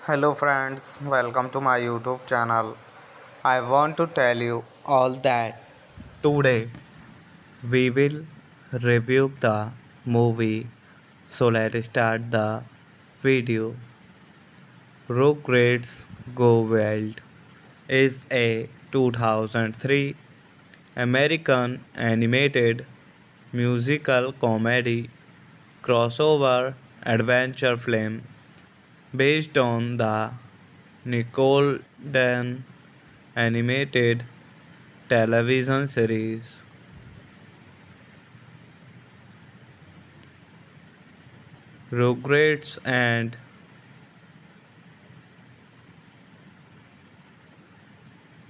Hello friends, welcome to my YouTube channel. I want to tell you all that today we will review the movie. So let's start the video. Rugrats Go Wild is a 2003 American animated musical comedy crossover adventure film based on the Nickelodeon animated television series. Rugrats and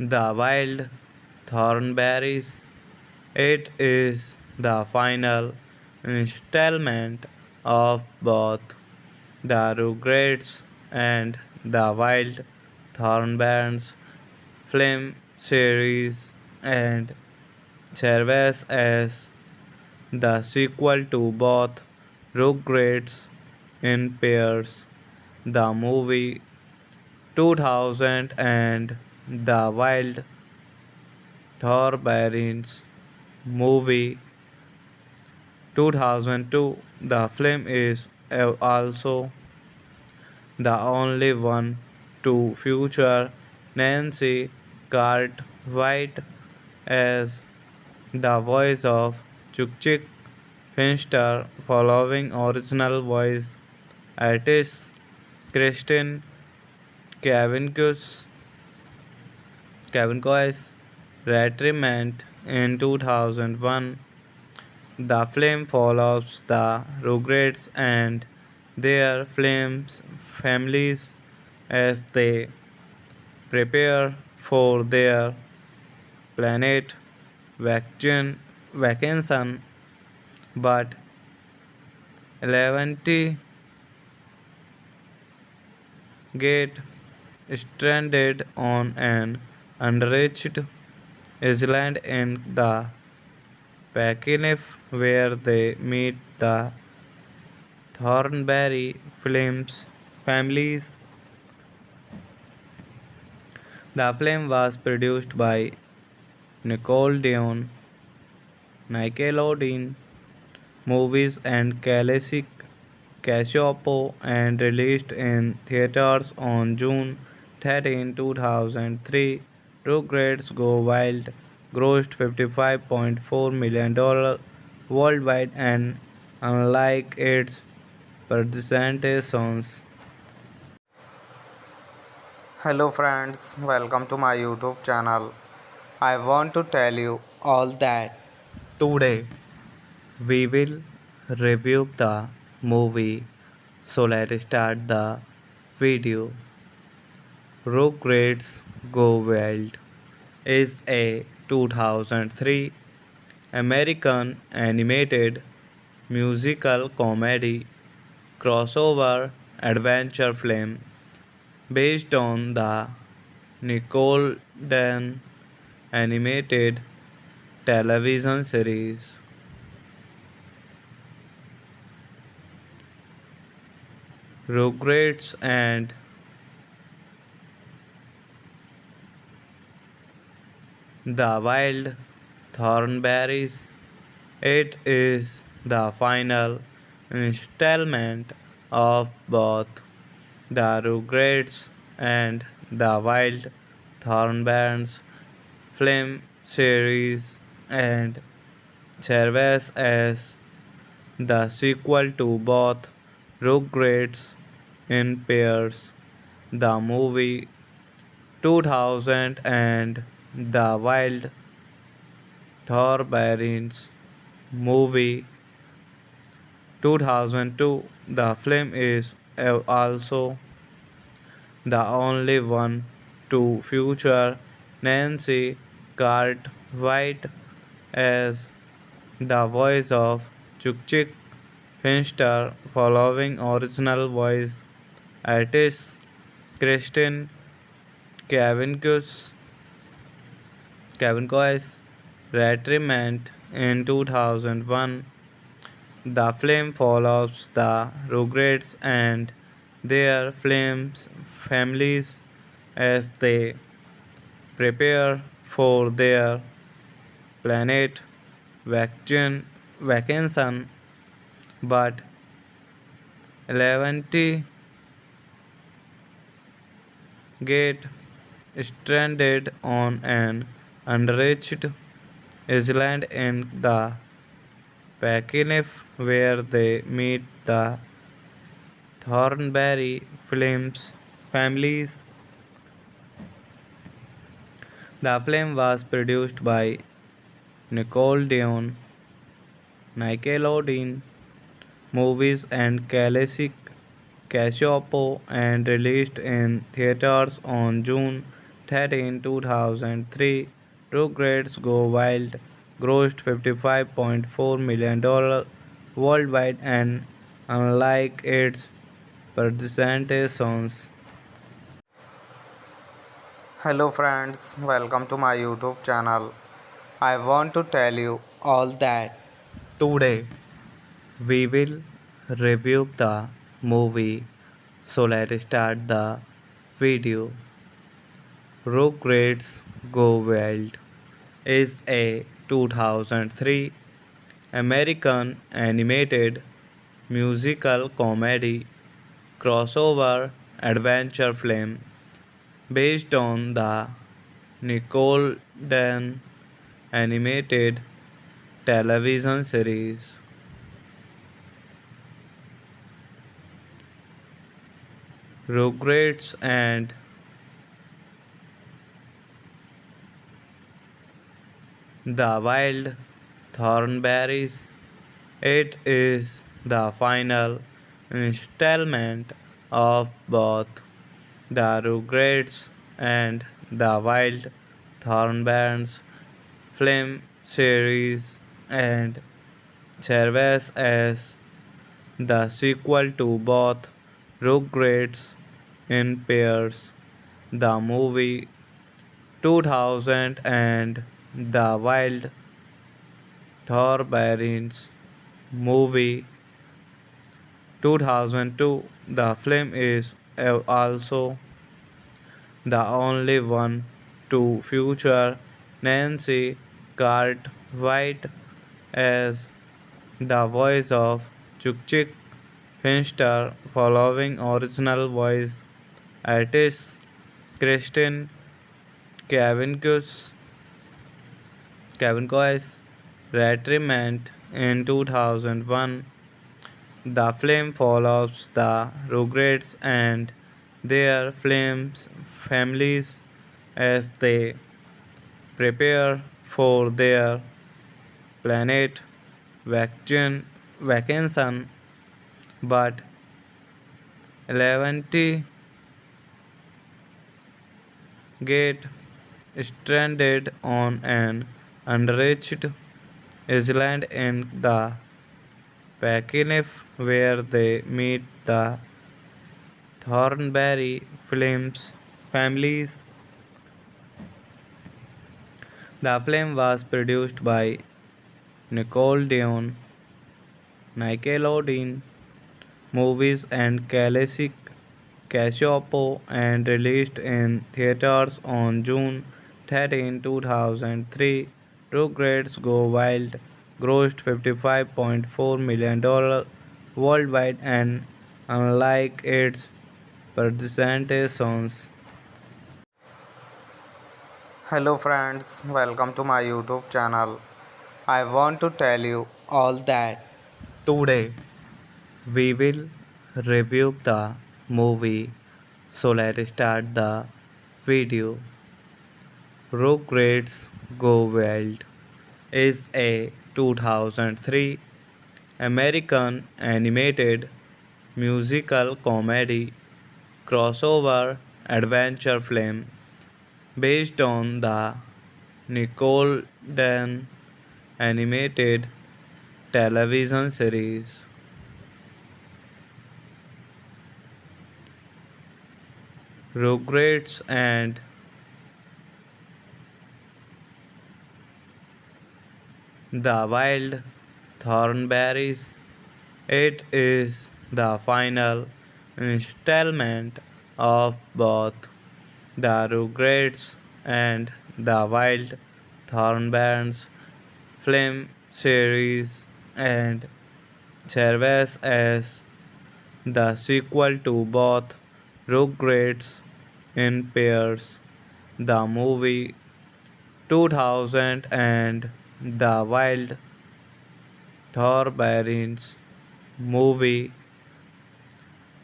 the Wild Thornberrys. It is the final installment of both the Rugrats and the Wild Thornberrys film series and serves as the sequel to both Rugrats in Pairs, the movie 2000 and the Wild Thornberrys movie 2002. The film is also the only one to feature Nancy Cartwright as the voice of Chuk Finster, following original voice artist Kristen Cavanius Cavanco's retirement in 2001. The film follows the Rugrats and their families as they prepare for their planet vacation, but Eleventy get stranded on an unreached island in the Pacific where they meet the Thornberry Flames families. The film was produced by Nickelodeon Movies and Classic Cassiopo and released in theaters on June 13, 2003. Rugrats Go Wild grossed $55.4 million worldwide and unlike its presentations. Hello friends, welcome to my YouTube channel. I want to tell you all that today we will review the movie. So let's start the video. Rugrats Go Wild is a 2003 American animated musical comedy crossover adventure film based on the Nickelodeon animated television series. Rugrats and the Wild Thornberrys. It is the final installment of both the Rugrats and the Wild Thornberrys film series and serves as the sequel to both Rugrats in Pairs, the movie 2000 and the Wild Thornberrys movie 2002. The film is also the only one to feature Nancy Cartwright as the voice of Chuk Finster, following original voice artist Kristen Cavanius Cavanco's retirement in 2001. The film follows the Rugrats and their flames families as they prepare for their planet vacation, but Levanti get stranded on an unreached island in the Pacific where they meet the Thornberry Flames families. The film was produced by Nicole Dion, Nickelodeon Movies and Classic Cassiopo and released in theaters on June 13, 2003. Rugrats Go Wild grossed $55.4 million worldwide and unlike its presentations. Hello friends, welcome to my YouTube channel. I want to tell you all that today we will review the movie. So let's start the video. Rugrats Go Wild is a 2003 American animated musical comedy crossover adventure film based on the Nickelodeon animated television series. Rugrats and the Wild Thornberrys. It is the final installment of both the Rugrats and the Wild Thornberrys film series and serves as the sequel to both Rugrats in Pairs, the movie 2000 and the Wild Thornberrys movie 2002. The film is also the only one to feature Nancy Cartwright as the voice of Chuk Finster, following original voice artist Kristen Cavanius retirement in 2001. The film follows the Rugrats and their families as they prepare for their planet vacation, but Levanti get stranded on an unreached island in the Pacific where they meet the Thornberry Flames families. The film was produced by Nicole Dion, Nickelodeon Movies and Classic Cassiopo and released in theaters on June 13, 2003. Rugrats Go Wild grossed $55.4 million worldwide and unlike its presentations. Hello friends, welcome to my YouTube channel. I want to tell you all that today we will review the movie. So let's start the video. Rugrats Go Wild is a 2003 American animated musical comedy crossover adventure film based on the Nickelodeon animated television series. Rugrats and the Wild Thornberrys. It is the final installment of both the Rugrats and the Wild Thornburns film series and serves as the sequel to both Rugrats in Pairs, the movie 2000 and the Wild Thornburns movie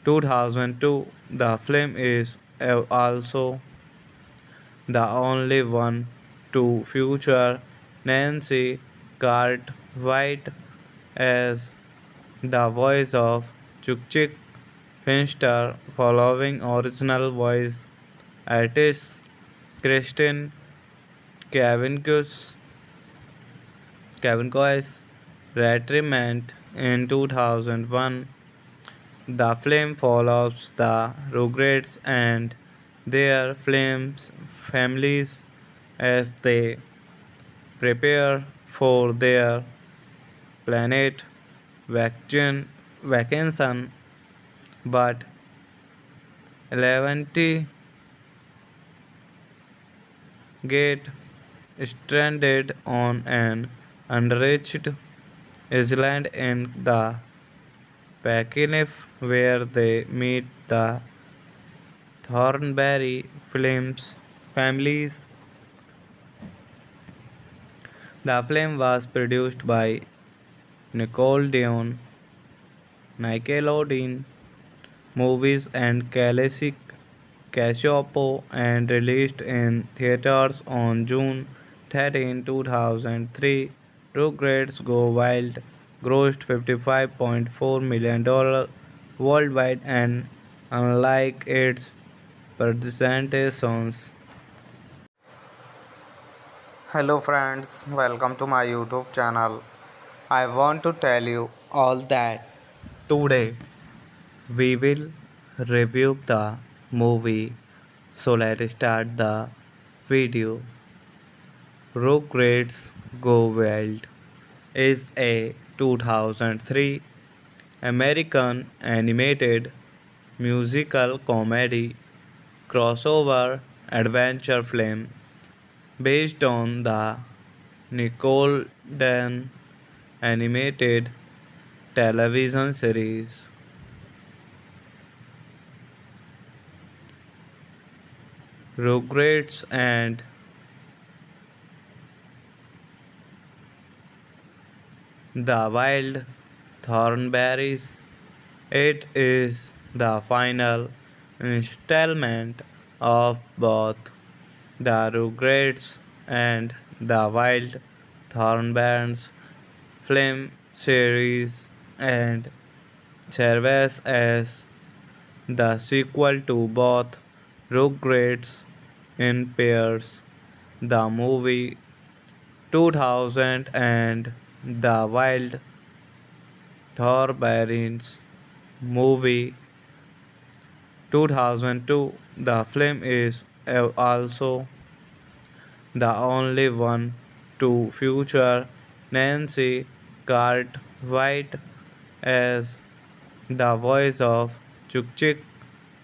2002. The film is also the only one to feature Nancy Cartwright as the voice of Chuk Finster, following original voice artist Kristen Cavendcu's retirement in 2001. The film follows the Rugrats and their families as they prepare for their planet vacation, but Eleventy get stranded on an unreached island in the Pacific where they meet the Thornberry Films families. The film was produced by Nickelodeon, Nickelodeon Movies and Classic Cassiopo and released in theaters on June 13, 2003. Rugrats Go Wild grossed $55.4 million worldwide and unlike its predecessors. Hello friends, welcome to my YouTube channel. I want to tell you all that today we will review the movie. So let's start the video. Rugrats Go Wild is a 2003 American animated musical comedy crossover adventure film based on the Nickelodeon animated television series. Rugrats and the Wild Thornberrys. It is the final installment of both the Rugrats and the Wild Thornberrys film series and serves as the sequel to both Rugrats in Pairs, the movie 2000 and the Wild Thornberrys movie 2002. The film is also the only one to feature Nancy Cartwright as the voice of Chuk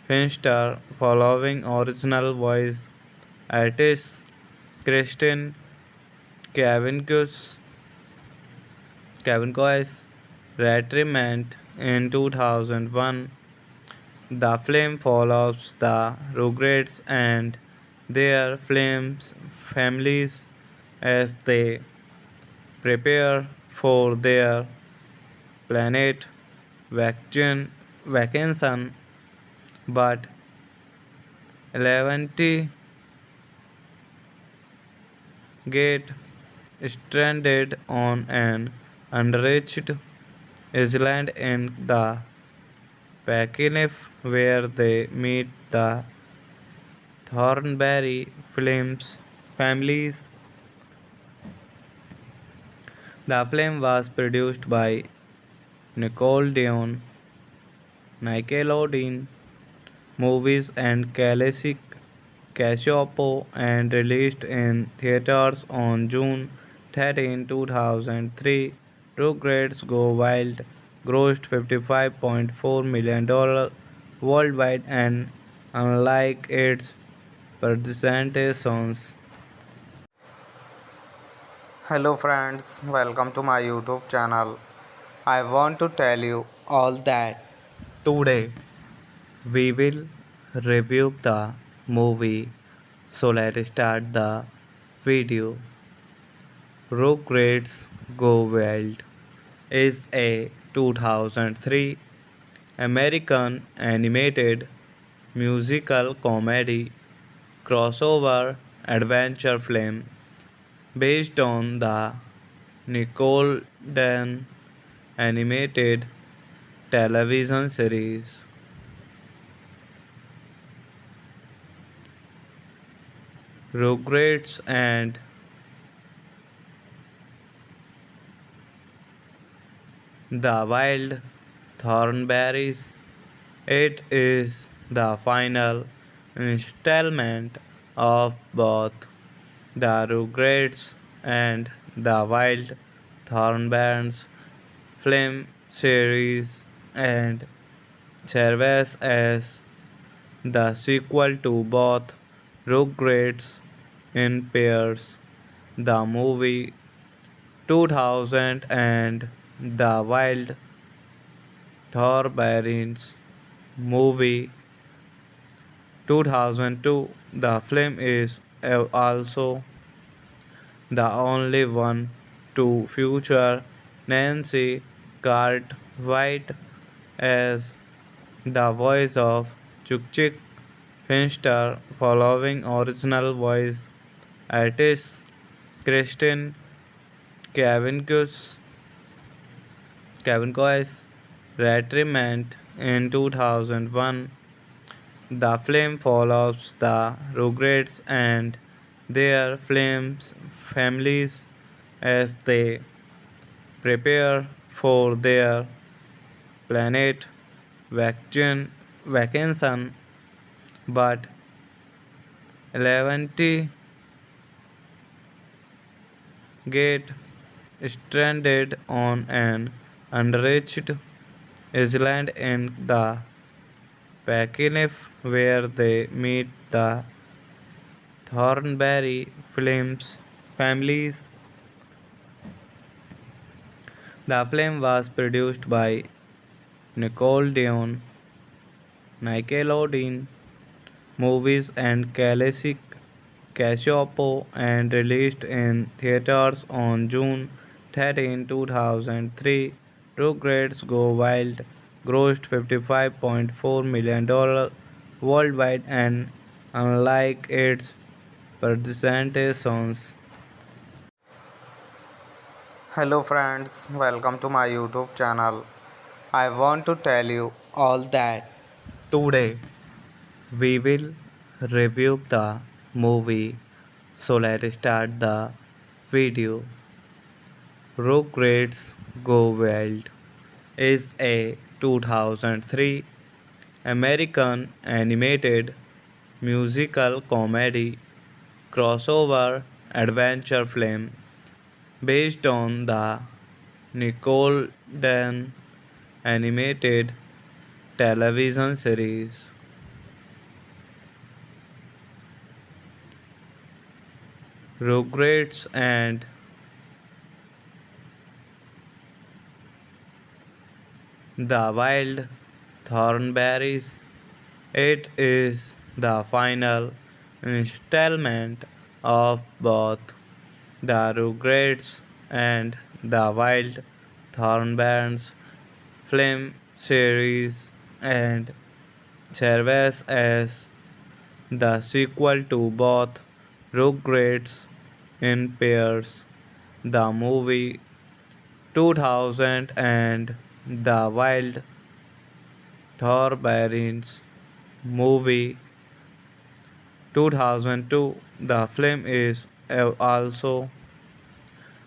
Finster, following original voice artist Kristen Cavendcu's retirement in 2001. The film follows the Rugrats and their families as they prepare for their planet vacation, but Eleventy get stranded on an unreached island in the Pacific where they meet the Thornberry Films families. The film was produced by Nickelodeon Movies and Classic Cassiopo and released in theaters on June 13, 2003. Rugrats Go Wild grossed $55.4 million worldwide and unlike its presentations. Hello friends, welcome to my YouTube channel. I want to tell you all that today we will review the movie. So let's start the video. Rugrats Go Wild is a 2003 American animated musical comedy crossover adventure film based on the Nickelodeon animated television series. Rugrats and the Wild Thornberrys. It is the final installment of both the Rugrats and the Wild Thornberrys film series and serves as the sequel to both Rugrats in Pairs, the movie 2000 and the Wild Thornberrys movie 2002. The film is also the only one to feature Nancy Cartwright as the voice of Chuk Finster, following original voice artist Kristen Cavanius retirement in 2001. The film follows the Rugrats and their families as they prepare for their planet vacation, but Eleventy get stranded on an unreached island in the Pacific where they meet the Thornberry Flames families. The film was produced by Nickelodeon Movies and Classic Cassiopo and released in theaters on June 13, 2003. Rugrats Go Wild grossed $55.4 million worldwide and unlike its presentations. Hello friends, welcome to my YouTube channel. I want to tell you all that today we will review the movie. So let's start the video. Rugrats Go Wild is a 2003 American animated musical comedy crossover adventure film based on the Nickelodeon animated television series. Rugrats and the Wild Thornberrys. It is the final installment of both the Rugrats and the Wild Thornberrys film series and serves as the sequel to both Rugrats in Pairs, the movie 2000 and the Wild Thornberrys movie 2002. The film is also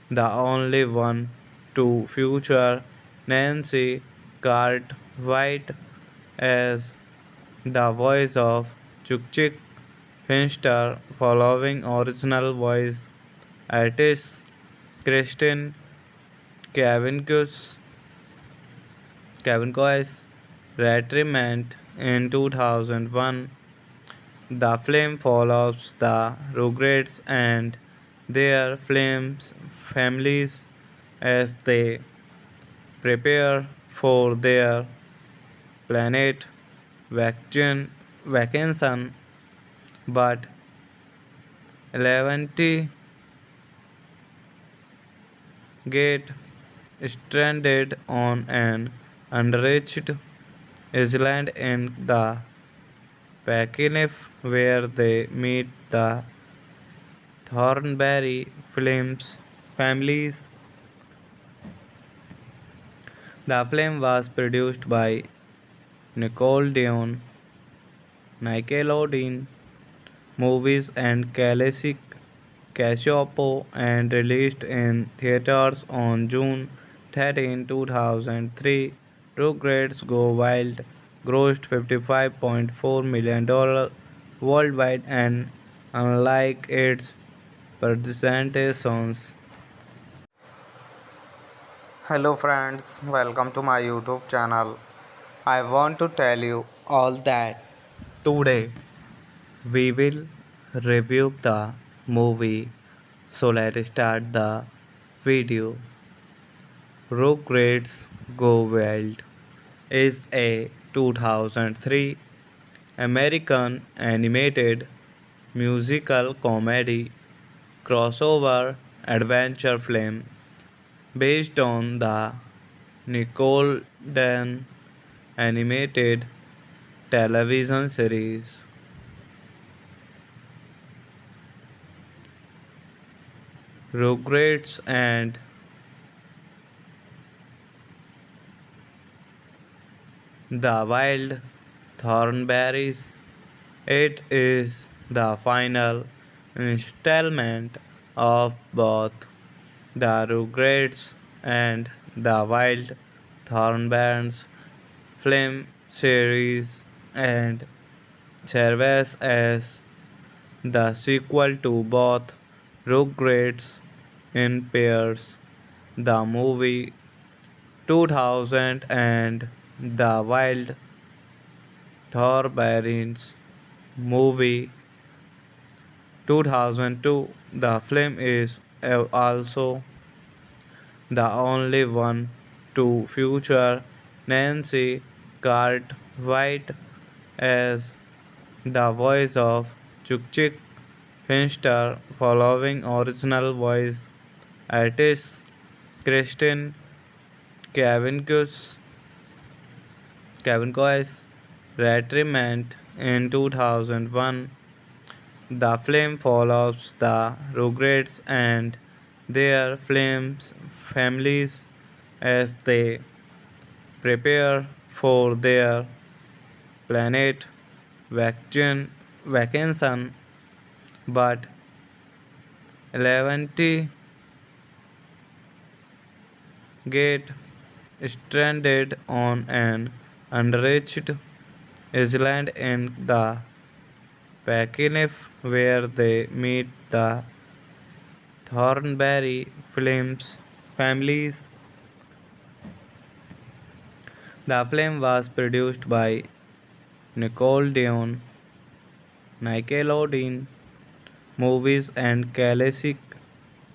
the only one to feature Nancy Cartwright as the voice of Chuk Finster, following original voice artist Kristen Cavanius retirement in 2001. The film follows the Rugrats and their families as they prepare for their planet vacation, but Eleventy get stranded on an unreached island in the Pacific where they meet the Thornberry Films families. The film was produced by Nickelodeon Movies and Classic Cassiopo and released in theaters on June 13, 2003. Rugrats Go Wild grossed $55.4 million worldwide and unlike its presentations. Hello friends, welcome to my YouTube channel. I want to tell you all that today we will review the movie. So let's start the video. Rugrats Go Wild is a 2003 American animated musical comedy crossover adventure film based on the Nickelodeon animated television series. Rugrats and the Wild Thornberries. It is the final installment of both the Rugrats and the Wild Thornberries film series and serves as the sequel to both Rugrats in Pairs, the movie 2000 and the Wild Thornberries movie 2002. The film is also the only one to feature Nancy Cartwright as the voice of Chuk Finster, following original voice artist Kristen Cavanius retirement in 2001. The film follows the Rugrats and their families as they prepare for their planet vacation, but Eleventy get stranded on an unreached island in the Pacific where they meet the Thornberry Films families. The film was produced by Nickelodeon Movies and Classic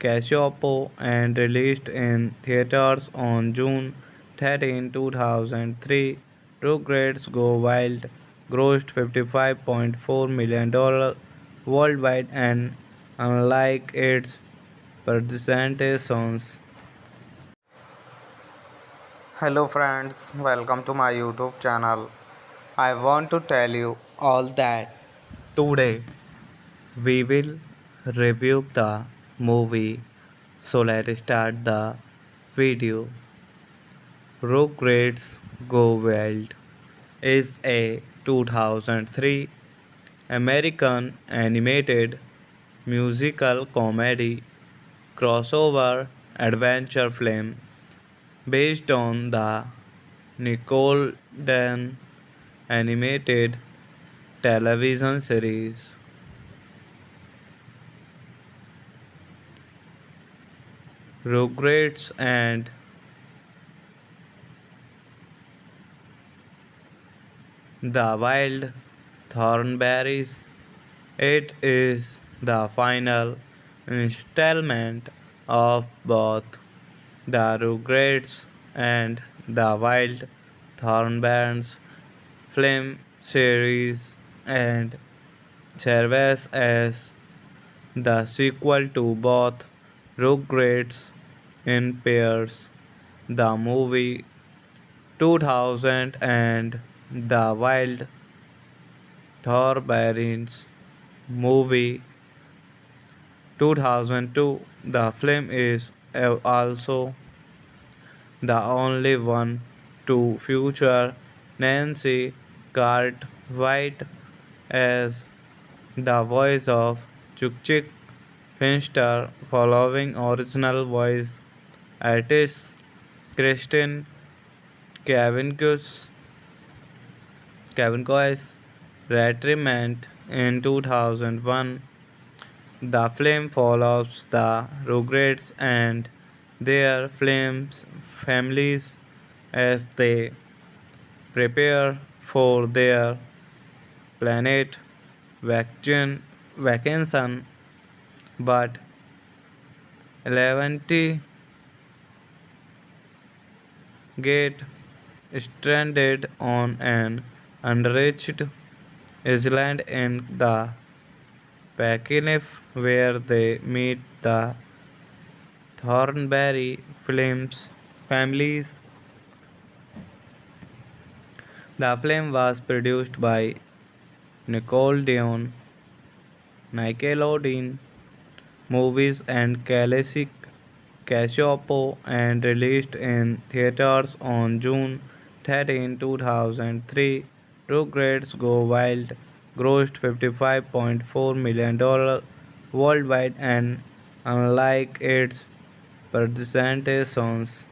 Cassiopo and released in theaters on June 13, 2003. Rugrats Go Wild grossed $55.4 million worldwide and unlike its presentations. Hello friends, welcome to my YouTube channel. I want to tell you all that today we will review the movie. So let's start the video. Rugrats Go Wild is a 2003 American animated musical comedy crossover adventure film based on the Nickelodeon animated television series. Rugrats and The Wild Thornberrys. It is the final installment of both the Rugrats and the Wild Thornberrys film series and serves as the sequel to both Rugrats in Pairs, the movie 2000 and the Wild Thornberrys movie 2002. The film is also the only one to feature Nancy Cartwright as the voice of Chuk Finster, following original voice artist Kristen Cavanius retirement in 2001. The film follows the Rugrats and their families as they prepare for their planet vacation, but Eleventy get stranded on an unreached island in the Pacific where they meet the Thornberry Films families. The film was produced by Nickelodeon, Nickelodeon Movies and Classic Cassiopo and released in theaters on June 13, 2003. Rugrats Go Wild grossed $55.4 million worldwide and unlike its predecessors.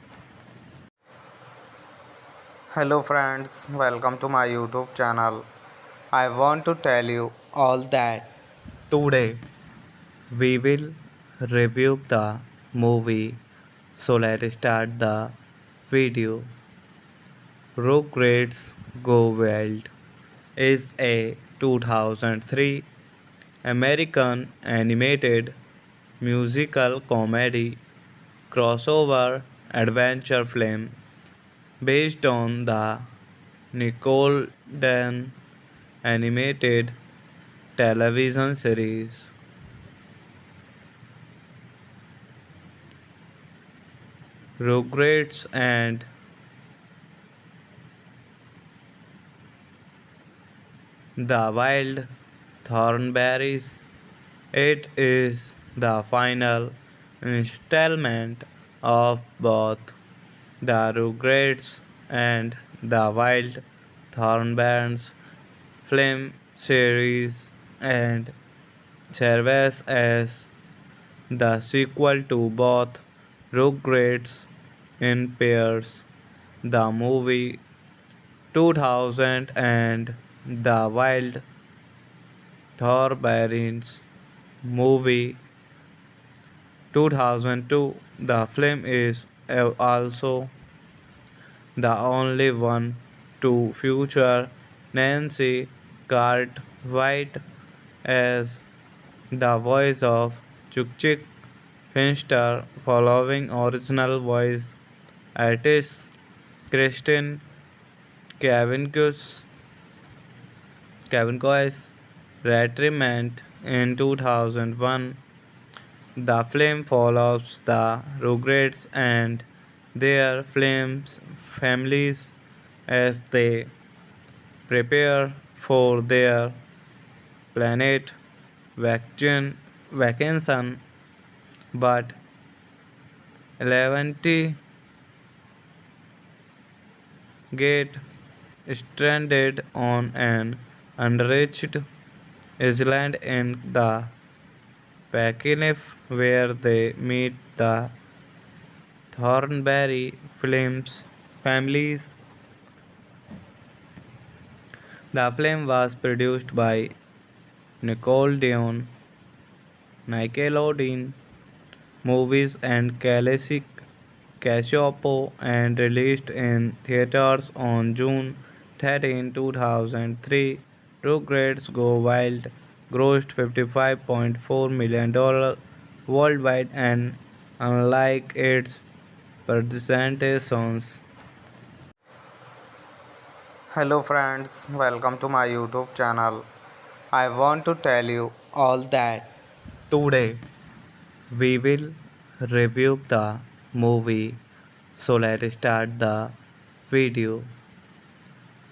Hello friends, welcome to my YouTube channel. I want to tell you all that today we will review the movie. So let's start the video. Rugrats Go Wild is a 2003 American animated musical comedy crossover adventure film based on the Nickelodeon animated television series. Rugrats and the Wild Thornberrys. It is the final installment of both the Rugrats and the Wild Thornberrys film series and serves as the sequel to both Rugrats in Pairs, the movie 2000 and the Wild Thornberrys movie 2002. The film is also the only one to feature Nancy Cartwright as the voice of Chuk Finster, following original voice artist Kristen Cavanius retirement in 2001. The film follows the Rugrats and their families as they prepare for their planet vacation, but Eleventy get stranded on an unreached island in the Pacific where they meet the Thornberry Films families. The film was produced by Nickelodeon Movies and Classic Cassiopo and released in theaters on 13 2003, Rugrats Go Wild grossed $55.4 million worldwide and unlike its presentations. Hello friends, welcome to my YouTube channel. I want to tell you all that today we will review the movie. So let's start the video.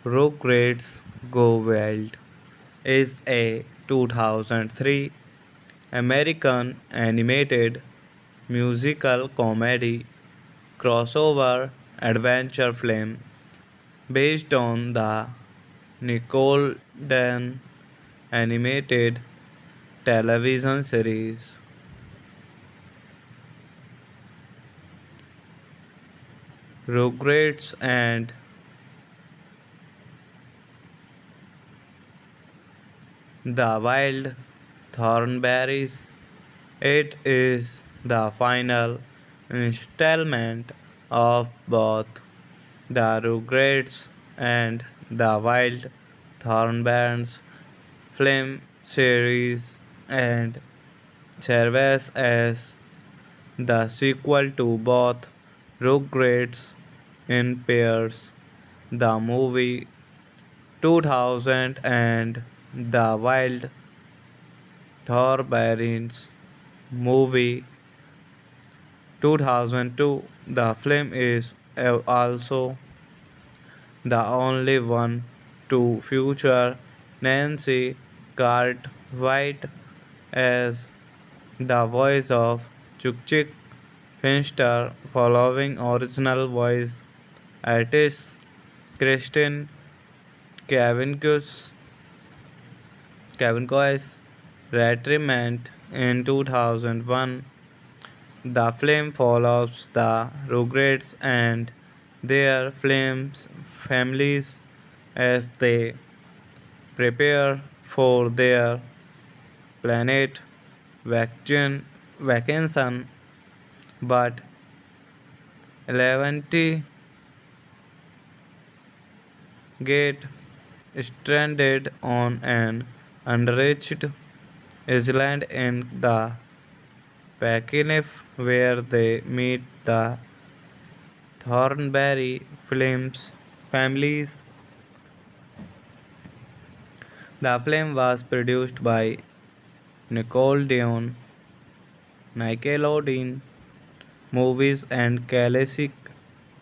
Rugrats Go Wild is a 2003 American animated musical comedy crossover adventure film based on the Nickelodeon animated television series. Rugrats and the Wild Thornberrys. It is the final installment of both the Rugrats and the Wild Thornberrys film series and serves as the sequel to both Rugrats in Pairs, the movie 2000 and the Wild Thornberrys movie 2002. The film is also the only one to feature Nancy Cartwright as the voice of Chuk Finster, following original voice artist Kristen Cavendcugh's retirement in 2001. The film follows the Rugrats and their families as they prepare for their planet vacation, but Eleventy get stranded on an unreached island in the Pacific where they meet the Thornberry Films families. The film was produced by Nickelodeon Movies and Classic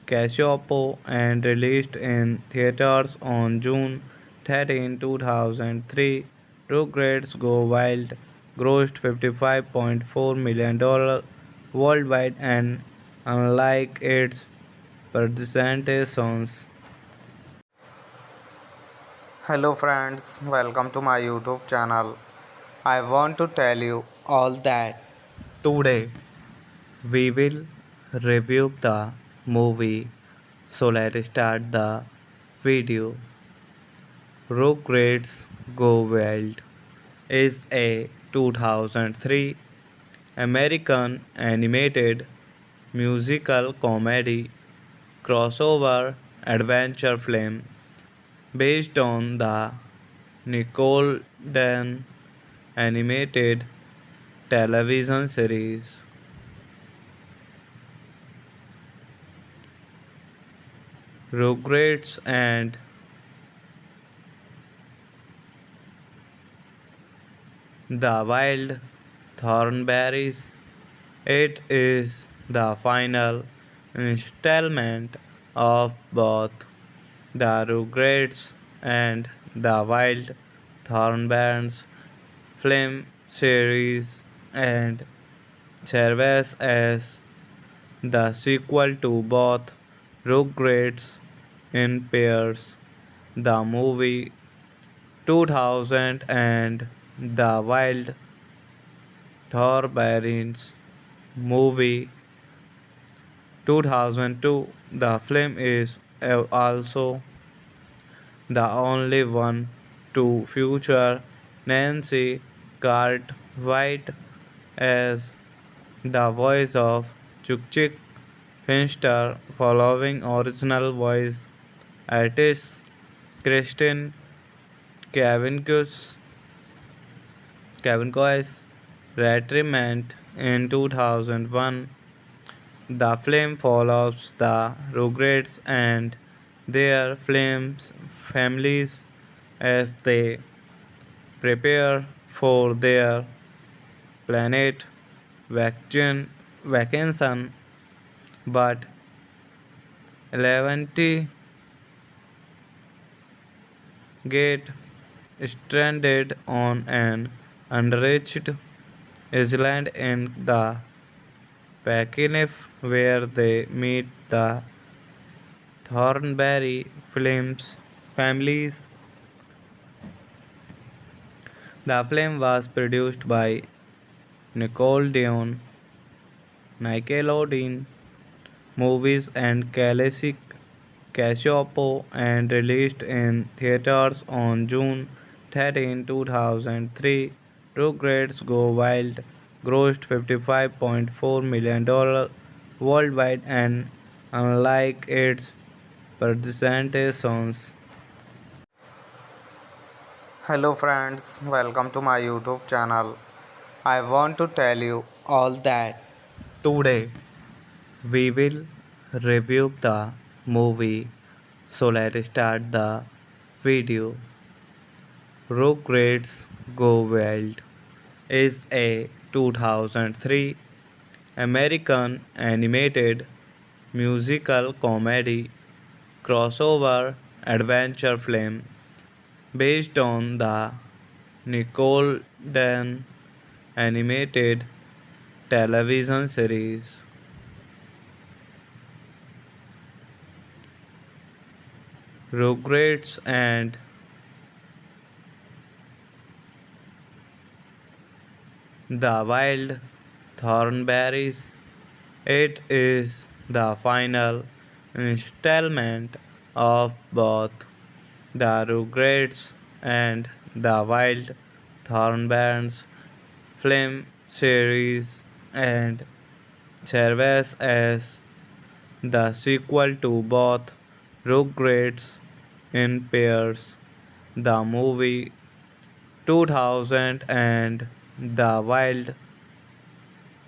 Cassiopo and released in theaters on June 13, 2003. Rugrats Go Wild grossed $55.4 million worldwide and unlike its presentations. Hello friends, welcome to my YouTube channel. I want to tell you all that today we will review the movie. So let's start the video. Rugrats Go Wild is a 2003 American animated musical comedy crossover adventure film based on the Nickelodeon animated television series. Rugrats and the Wild Thornberrys. It is the final installment of both the Rugrats and the Wild Thornberrys film series and serves as the sequel to both Rugrats in Pairs, the movie 2000 and the Wild Thornberrys movie 2002. The film is also the only one to feature Nancy Cartwright as the voice of Chuk Finster, following original voice artist Kristen Cavendcush Cavenco's retirement in 2001. The film follows the Rugrats and their families as they prepare for their planet vacation, but Eleventy get stranded on an unreached island in the Pacific where they meet the Thornberry Films families. The film was produced by Nicole Dion, Nickelodeon Movies and Classic Cassiopo and released in theaters on June 13, 2003. Rugrats Go Wild grossed $55.4 million worldwide and unlike its presentations. Hello friends, welcome to my YouTube channel. I want to tell you all that today we will review the movie. So let's start the video. Rugrats Go Wild is a 2003 American animated musical comedy crossover adventure film based on the Nickelodeon animated television series. Rugrats and the Wild Thornberries. It is the final installment of both the Rugrats and the Wild Thornberries film series and serves as the sequel to both Rugrats in Pairs, the movie 2000 and the Wild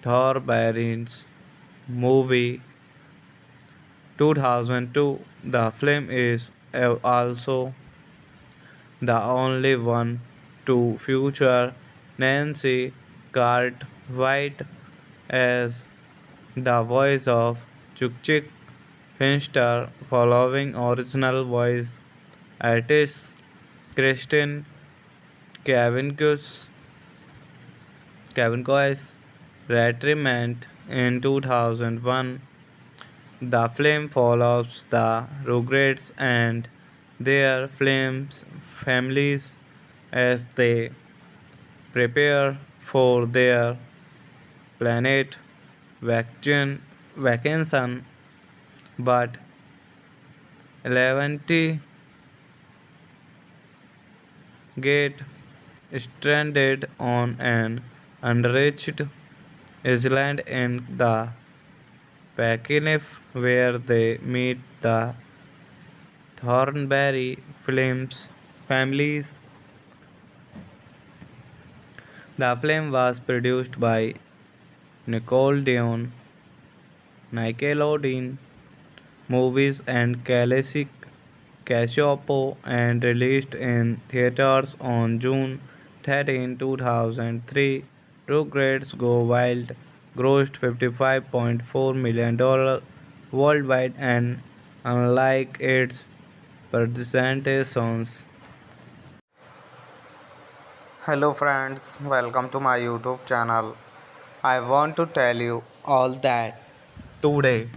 Thornberrys movie 2002. The film is also the only one to feature Nancy Cartwright as the voice of Chuk Finster, following original voice artist Kristen Cavendcush Cavenco's retirement in 2001. The film follows the Rugrats and their families as they prepare for their planet vacation, but Eleventy get stranded on an unreached island in the Pacific where they meet the Thornberry Films families. The film was produced by Nicole Dion, Nickelodeon Movies and Classic Cassiopo and released in theaters on June 13, 2003. Rugrats Go Wild grossed $55.4 million worldwide and unlike its presentations. Hello friends, welcome to my YouTube channel. I want to tell you all that today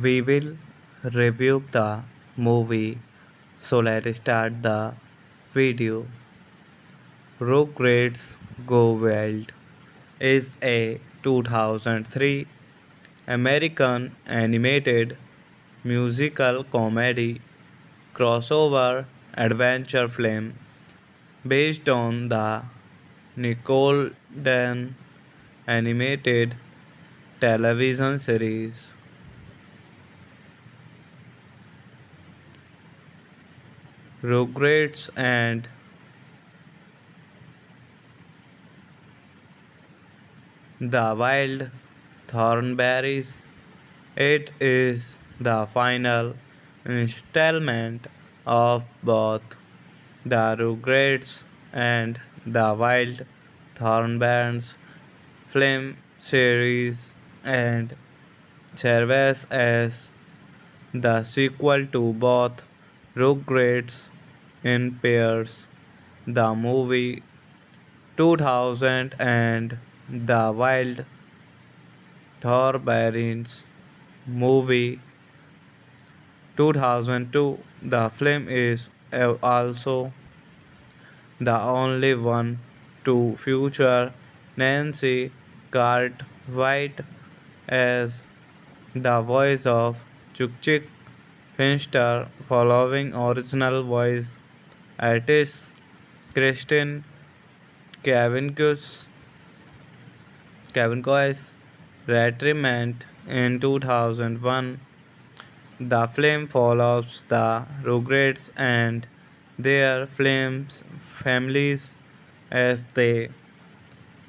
we will review the movie. So let's start the video. Rugrats Go Wild is a 2003 American animated musical comedy crossover adventure film based on the Nickelodeon animated television series. Rugrats and the Wild Thornberrys. It is the final installment of both the Rugrats and the Wild Thornberrys film series and serves as the sequel to both Rugrats in Pairs, the movie 2000 and the Wild Thornberrys movie 2002. The film is also the only one to feature Nancy Cartwright as the voice of Chuk Finster, following original voice artist Kristen Cavanius retirement in 2001. The film follows the Rugrats and their families as they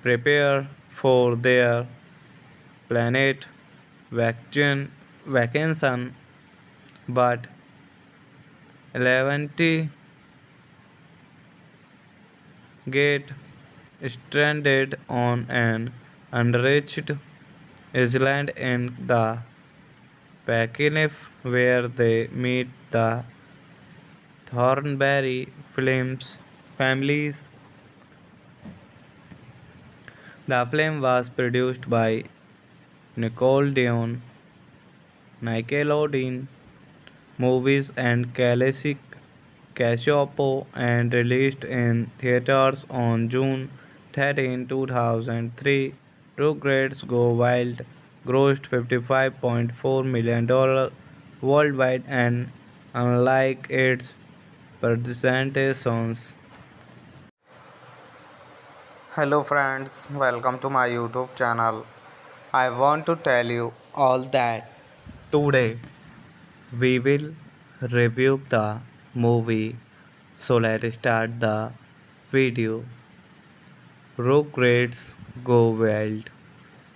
prepare for their planet vacation, but Eleventy get stranded on an unreached island in the Pacific where they meet the Thornberry Films families. The film was produced by Nickelodeon, Nickelodeon Movies and Classic Cassiopo and released in theaters on June 13, 2003. Rugrats Go Wild grossed $55.4 million worldwide and unlike its predecessors. Hello friends, welcome to my YouTube channel. I want to tell you all that today we will review the movie. So let's start the video. Rugrats Go Wild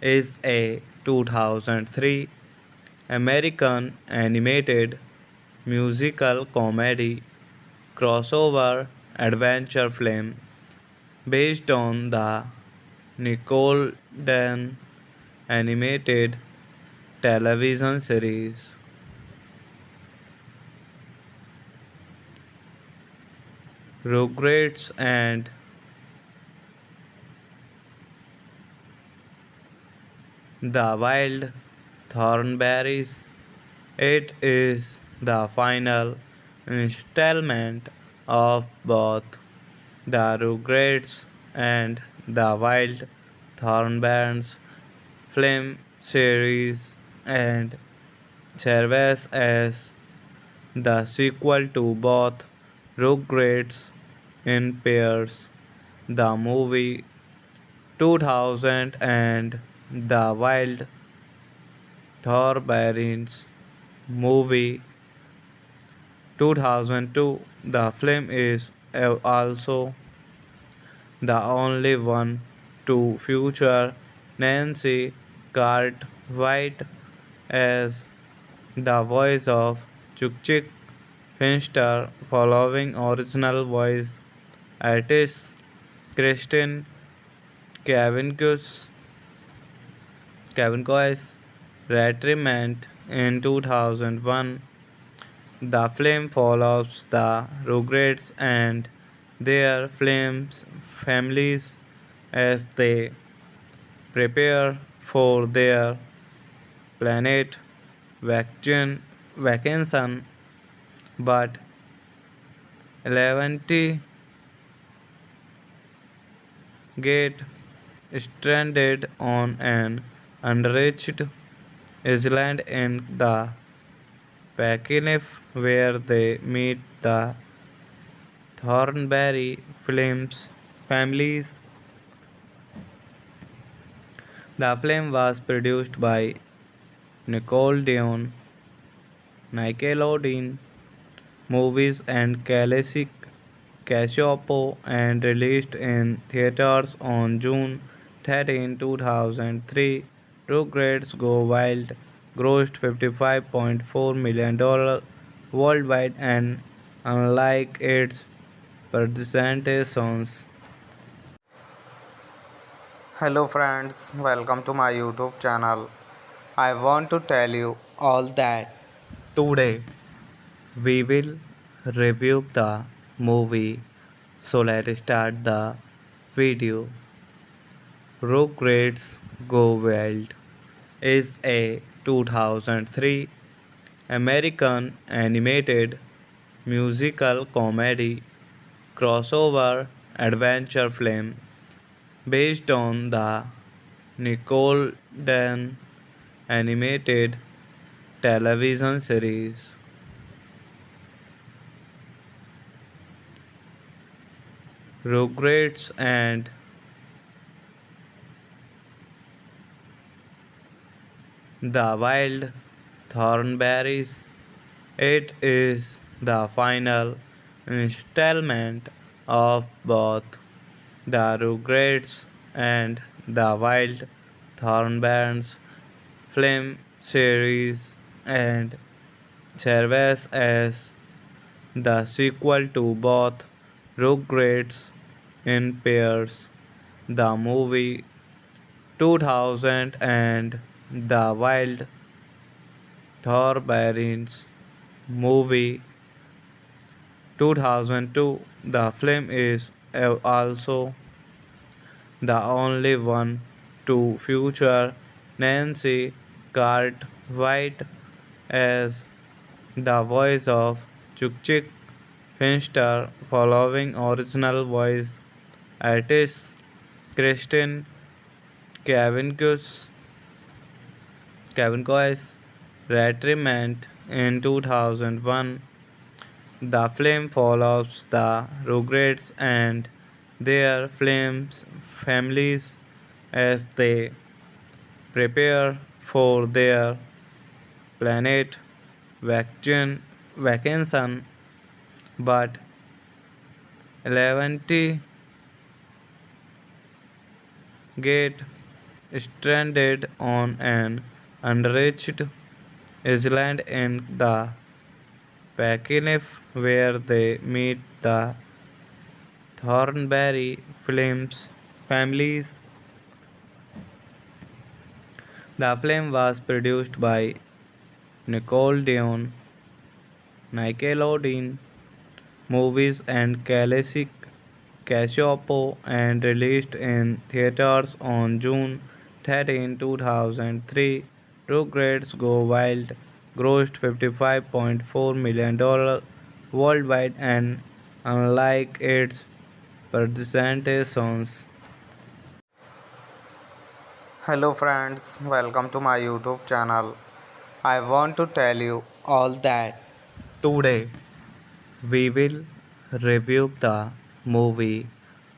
is a 2003 American animated musical comedy crossover adventure film based on the Nickelodeon animated television series. Rugrats and the Wild Thornberrys. It is the final installment of both the Rugrats and the Wild Thornberrys film series and serves as the sequel to both Rugrats in Pairs, the movie 2000 and the Wild Thornberrys movie 2002. The film is also the only one to feature Nancy Cartwright as the voice of Chuk Finster, following original voice artist Kristen Cavanius retirement in 2001. The film follows the Rugrats and their families as they prepare for their planet vacation, but Eleventy get stranded on an unreached island in the Pacific where they meet the Thornberry Films families. The film was produced by Nickelodeon, Nickelodeon movies and classic Casiopo and released in theaters on June 13, 2003. Rugrats Go Wild grossed $55.4 million worldwide and unlike its presentations. Hello friends, welcome to my YouTube channel. I want to tell you all that today we will review the movie. So let's start the video. Rugrats Go Wild is a 2003 American animated musical comedy crossover adventure film based on the Nickelodeon animated television series. Rugrats and the Wild Thornberrys. It is the final installment of both the Rugrats and the Wild Thornberrys film series and serves as the sequel to both Rugrats in Pairs, the movie 2000 and the Wild Thornberrys movie 2002. The film is also the only one to feature Nancy Cartwright as the voice of Chuk Finster, following original voice artist Kristen Cavendcugh's retirement in 2001. The film follows the Rugrats and their families as they prepare for their planet vacation, but Eleventy get stranded on an unreached island in the Pacific where they meet the Thornberry Films families. The film was produced by Nickelodeon, Nickelodeon Movies and Classic Cassiopo and released in theaters on June 13, 2003. Rugrats Go Wild grossed $55.4 million worldwide and unlike its presentations. Hello friends, welcome to my YouTube channel. I want to tell you all that today we will review the movie.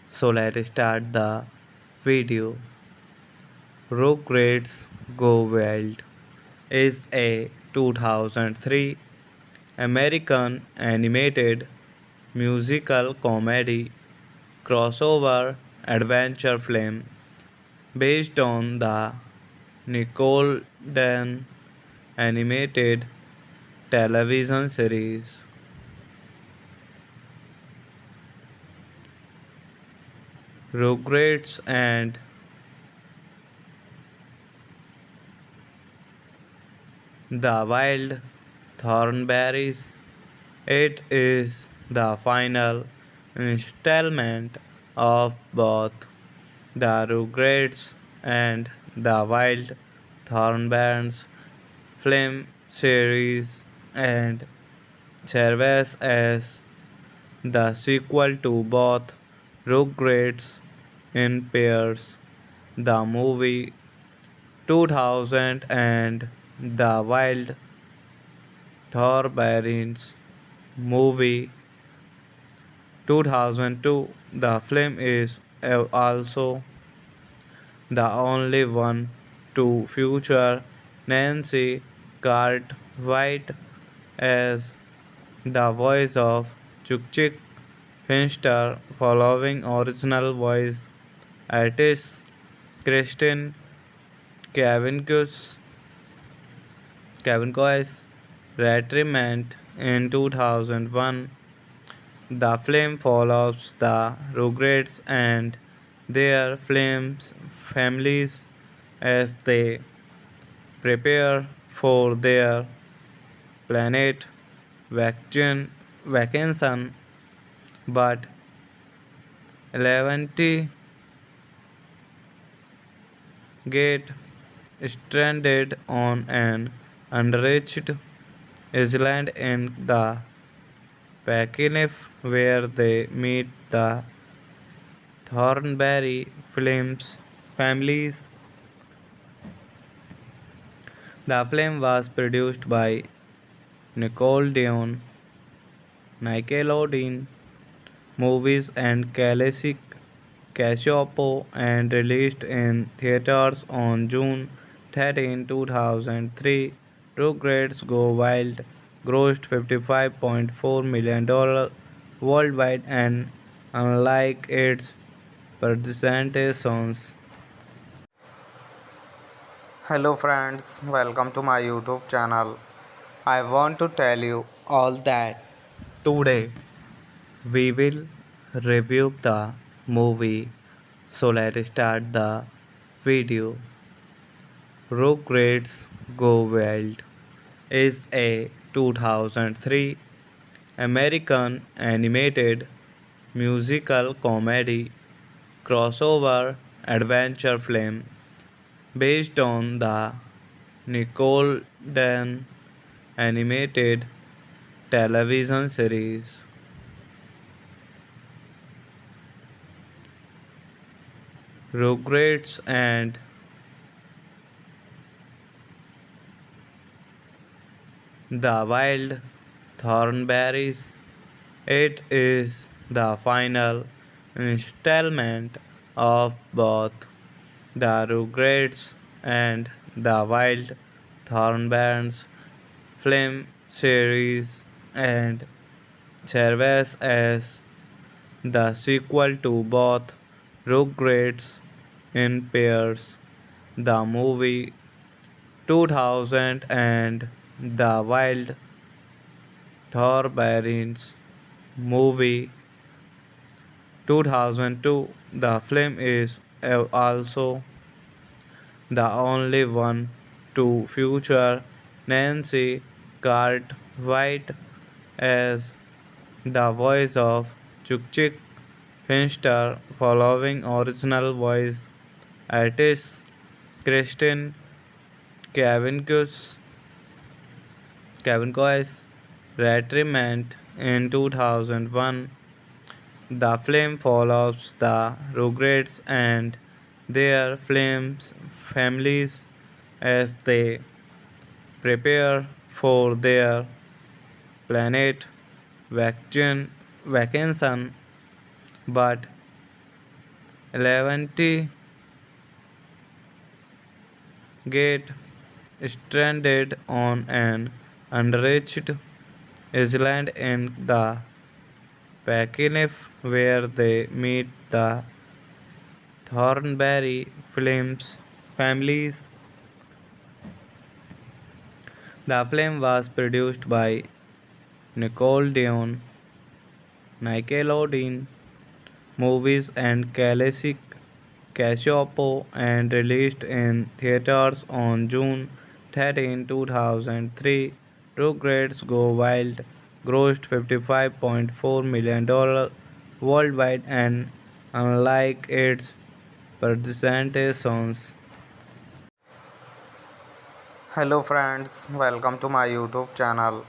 So let's start the video. Rugrats Go Wild is a 2003 American animated musical comedy crossover adventure film based on the Nickelodeon animated television series. Rugrats and the Wild Thornberrys. It is the final installment of both the Rugrats and the Wild Thornberrys film series and serves as the sequel to both Rugrats in Pairs, the movie 2000 and the Wild Thornberrys movie 2002. The film is also the only one to feature Nancy Cartwright as the voice of Chukchik Finster, following original voice artist Kristin Cavenius retirement in 2001. The film follows the Rugrats and their families as they prepare for their planet vacation, but Eleventy get stranded on an unreached island in the Pacific where they meet the Thornberry Films families. The film was produced by Nickelodeon, Nickelodeon Movies and Classic Cassiopo and released in theaters on June 13, 2003. Rugrats Go Wild grossed $55.4 million worldwide and unlike its presentations. Hello friends, welcome to my YouTube channel. I want to tell you all that today we will review the movie. So let's start the video. Rugrats Go Wild is a 2003 American animated musical comedy crossover adventure film based on the Nickelodeon animated television series. Rugrats and the Wild Thornberrys. It is the final installment of both the Rugrats and the Wild Thornberrys film series and serves as the sequel to both Rugrats in Pairs, the movie 2000 and the Wild Thornberrys movie 2002. The film is also the only one to feature Nancy Cartwright as the voice of Chukchik Finster, following original voice artist Kristin Cavenius retirement in 2001. The film follows the Rugrats and their families as they prepare for their planet vacation, but Eleventy get stranded on an unreached island in the Pacific where they meet the Thornberry Films families. The film was produced by Nickelodeon Movies and Classic Cassiopo and released in theaters on June 13, 2003. Rugrats Go Wild grossed $55.4 million worldwide and unlike its presentations. Hello friends, welcome to my YouTube channel.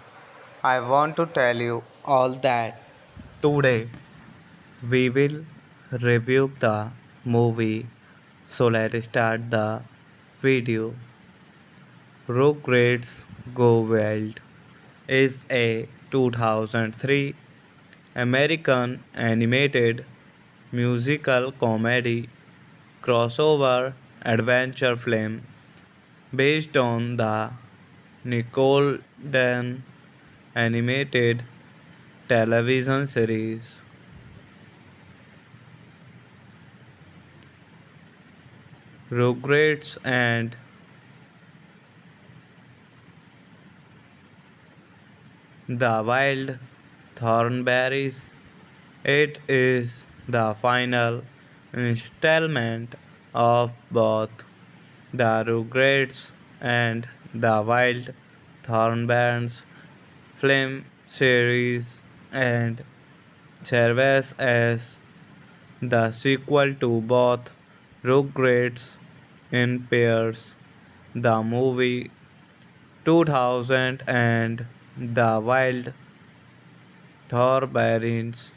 I want to tell you all that today we will review the movie. So let's start the video. Rugrats Go Wild is a 2003 American animated musical comedy crossover adventure film based on the Nickelodeon animated television series. Rugrats and the Wild Thornberrys. It is the final installment of both the Rugrats and the Wild Thornberrys film series and serves as the sequel to both Rugrats in Pairs, the movie 2000 and the Wild Thornberrys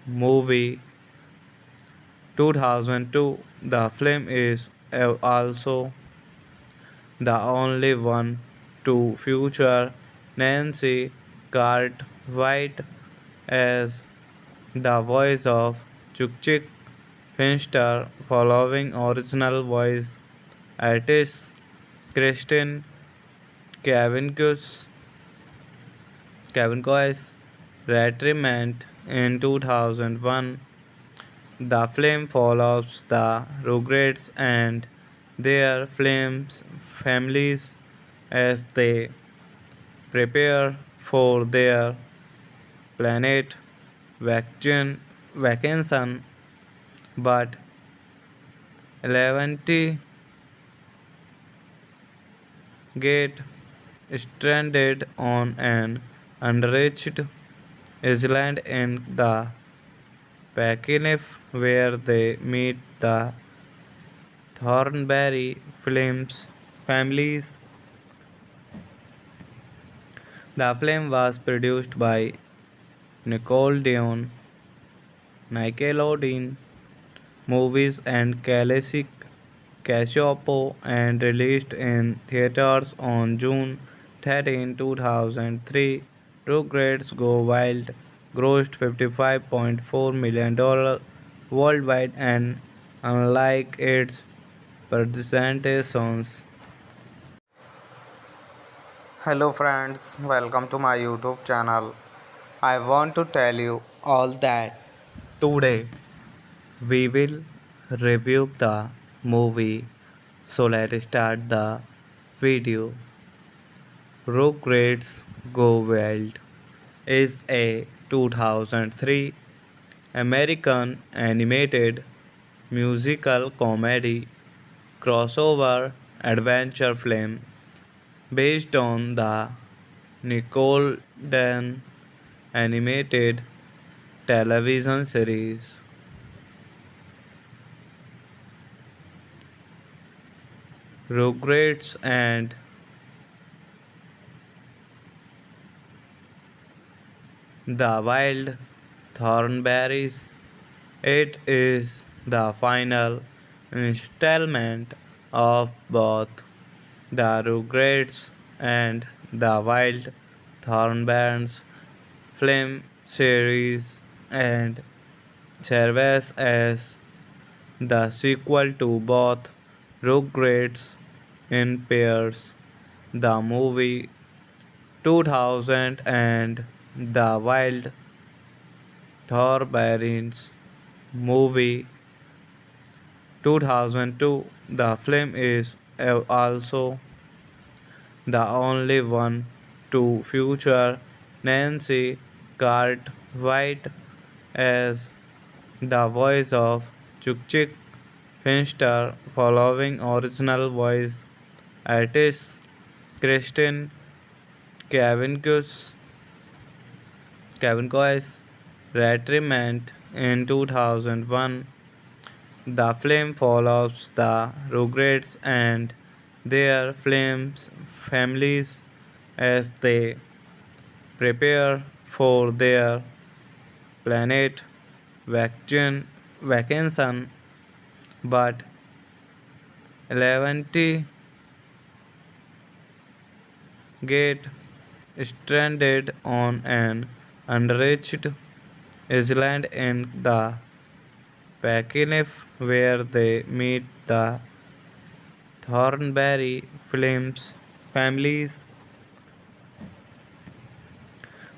movie 2002. The film is also the only one to feature Nancy Cartwright as the voice of Chuk Finster, following original voice artist Kristen Cavanaugh Cavanaugh retirement in 2001. The film follows the Rugrats and their families as they prepare for their planet vacation, but Eleventy get stranded on an unreached island in the Pacific where they meet the Thornberry Films families. The film was produced by Nickelodeon, Nickelodeon Movies and Classic Cassiopo and released in theaters on June 13, 2003. Rugrats Go Wild grossed $55.4 million worldwide and unlike its predecessors. Hello friends, welcome to my YouTube channel. I want to tell you all that today we will review the movie. So let's start the video. Rugrats Go Wild is a 2003 American animated musical comedy crossover adventure film based on the Nickelodeon animated television series. Rugrats and the Wild Thornberrys. It is the final installment of both the Rugrats and the Wild Thornberrys film series and serves as the sequel to both Rugrats in Pairs, the movie 2000 and the Wild Thornberrys movie 2002. The film is also the only one to feature Nancy Cartwright as the voice of Chuk Finster, following original voice artist Kristen Cavanaugh Cavanaugh retirement in 2001. The film follows the Rugrats and their families as they prepare for their planet vacation, but Eleventy get stranded on an unreached island in the Pacific where they meet the Thornberry Films families.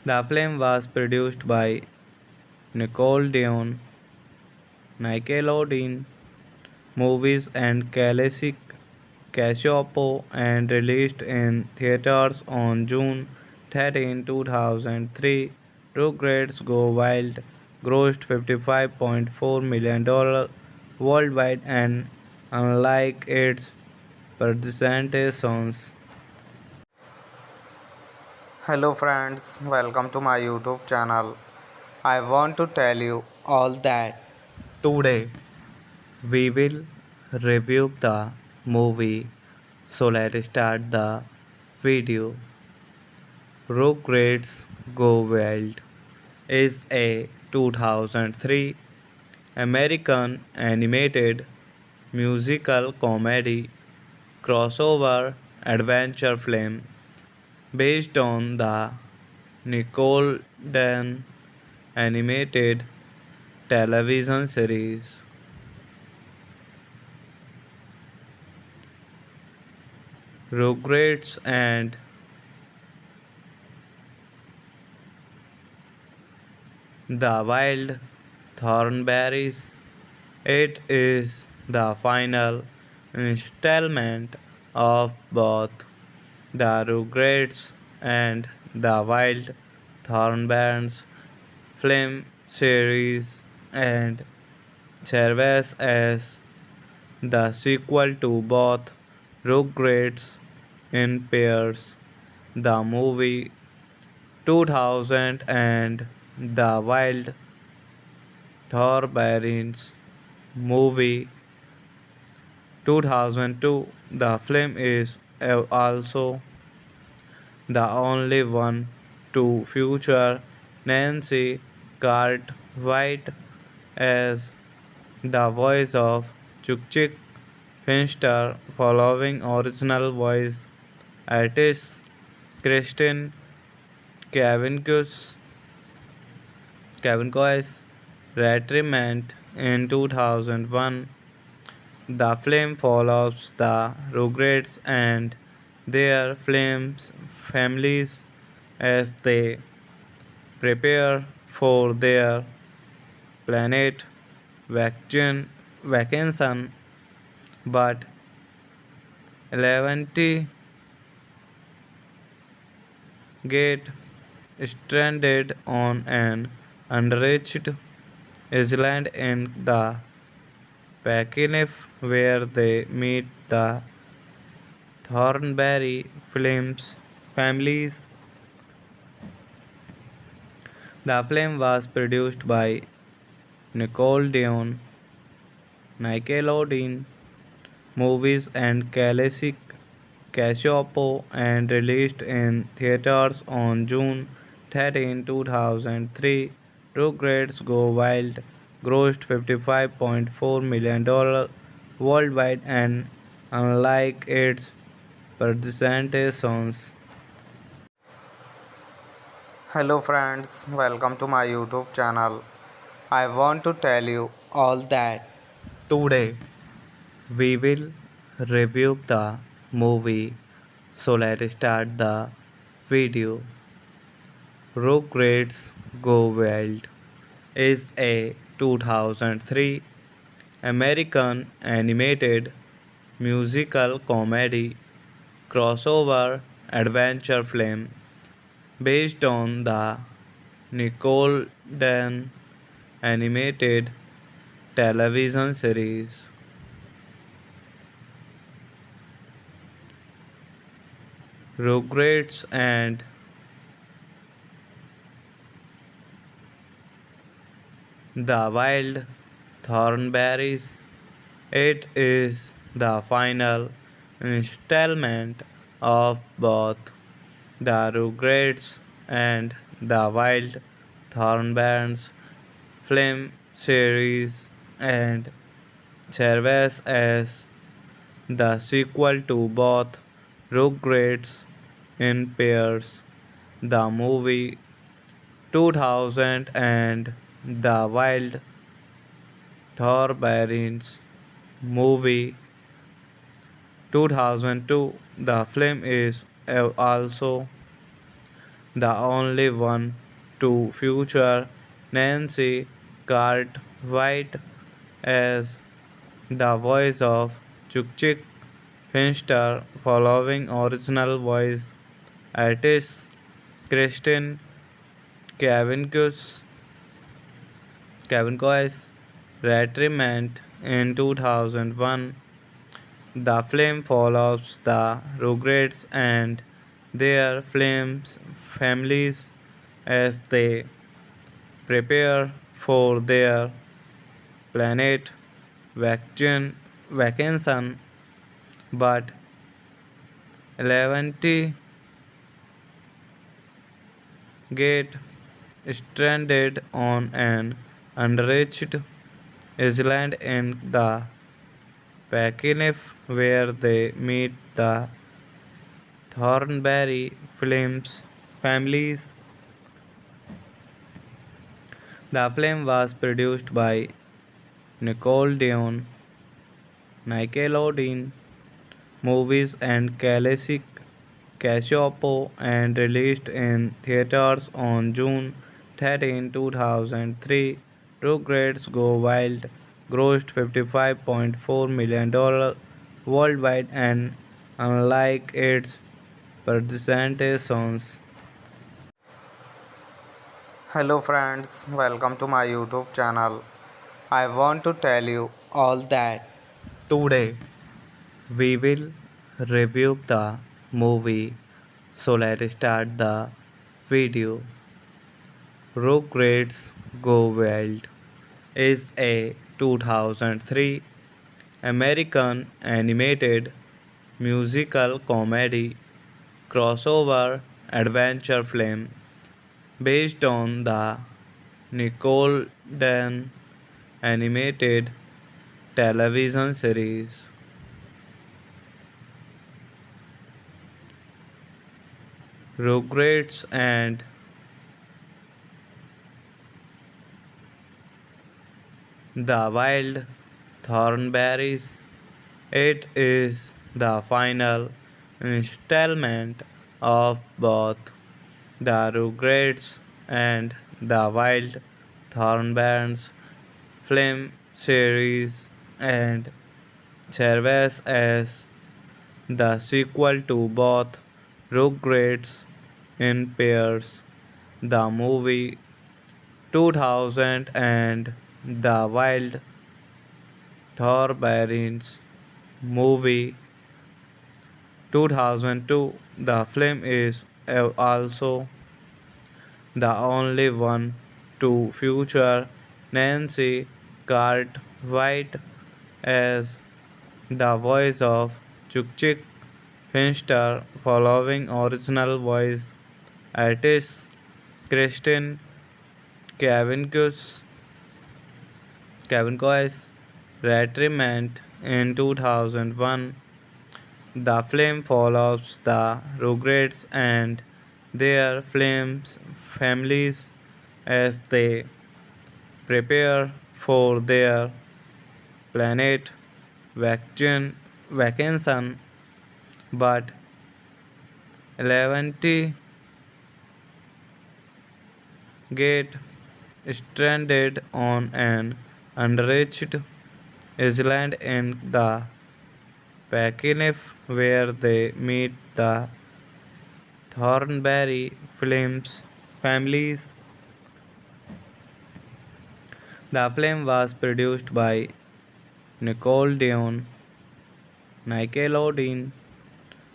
The film was produced by Nickelodeon, Nickelodeon Movies and Classic Cassiopo and released in theaters on June 13, 2003. Rugrats Go Wild grossed $55.4 million worldwide and unlike its presentations. Hello friends, welcome to my YouTube channel. I want to tell you all that today we will review the movie. So let's start the video. Rugrats Go Wild is a 2003 American animated musical comedy crossover adventure film based on the Nickelodeon animated television series. Rugrats and the Wild Thornberrys. It is the final installment of both the Rugrats and the Wild Thornberrys film series and serves as the sequel to both Rugrats in Pairs, the movie 2000 and the Wild Thornberrys movie 2002. The film is also the only one to feature Nancy Cartwright as the voice of Chuk Finster, following original voice artist Kristen Cavendcugh's retirement in 2001. The film follows the Rugrats and their families as they prepare for their planet vacation, but Eleventy get stranded on an unreached island in the Pacific where they meet the Thornberry Films families. The film was produced by Nickelodeon Movies and Classic Cassiopo and released in theaters on June 13, 2003. Rugrats Go Wild grossed $55.4 million worldwide and unlike its presentations. Hello friends, welcome to my YouTube channel. I want to tell you all that today we will review the movie. So let's start the video. Rugrats Go Wild is a 2003 American animated musical comedy crossover adventure film based on the Nickelodeon animated television series. Rugrats and the Wild Thornberrys. It is the final installment of both the Rugrats and the Wild Thornberrys film series and serves as the sequel to both Rugrats in Pairs, the movie 2000 and the Wild Thornberrys movie 2002. The film is also the only one to feature Nancy Cartwright as the voice of Chuk Finster, following original voice artist Kristen Cavanius retirement in 2001. The film follows the Rugrats and their families as they prepare for their planet vacation, but Eleventy get stranded on an unreached island in the Pacific where they meet the Thornberry Films families. The film was produced by Nickelodeon, Nickelodeon Movies and Classic Cassiopo and released in theaters on June 13, 2003. Rugrats Go Wild grossed $55.4 million worldwide and unlike its presentations. Hello friends, welcome to my YouTube channel. I want to tell you all that today we will review the movie. So let's start the video. Rugrats Go Wild is a 2003 American animated musical comedy crossover adventure film based on the Nickelodeon animated television series. Rugrats and the Wild Thornberries. It is the final installment of both the Rugrats and the Wild Thornberries film series and serves as the sequel to both Rugrats in Pairs, the movie 2000 and the Wild Thornberrys movie 2002. The film is also the only one to feature Nancy Cartwright as the voice of Chuk Finster, following original voice artist Kristen Cavanius retirement in 2001. The film follows the Rugrats and their families as they prepare for their planet vacation, but Eleventy get stranded on an unreached island in the Pacific where they meet the Thornberry Films families. The film was produced by Nickelodeon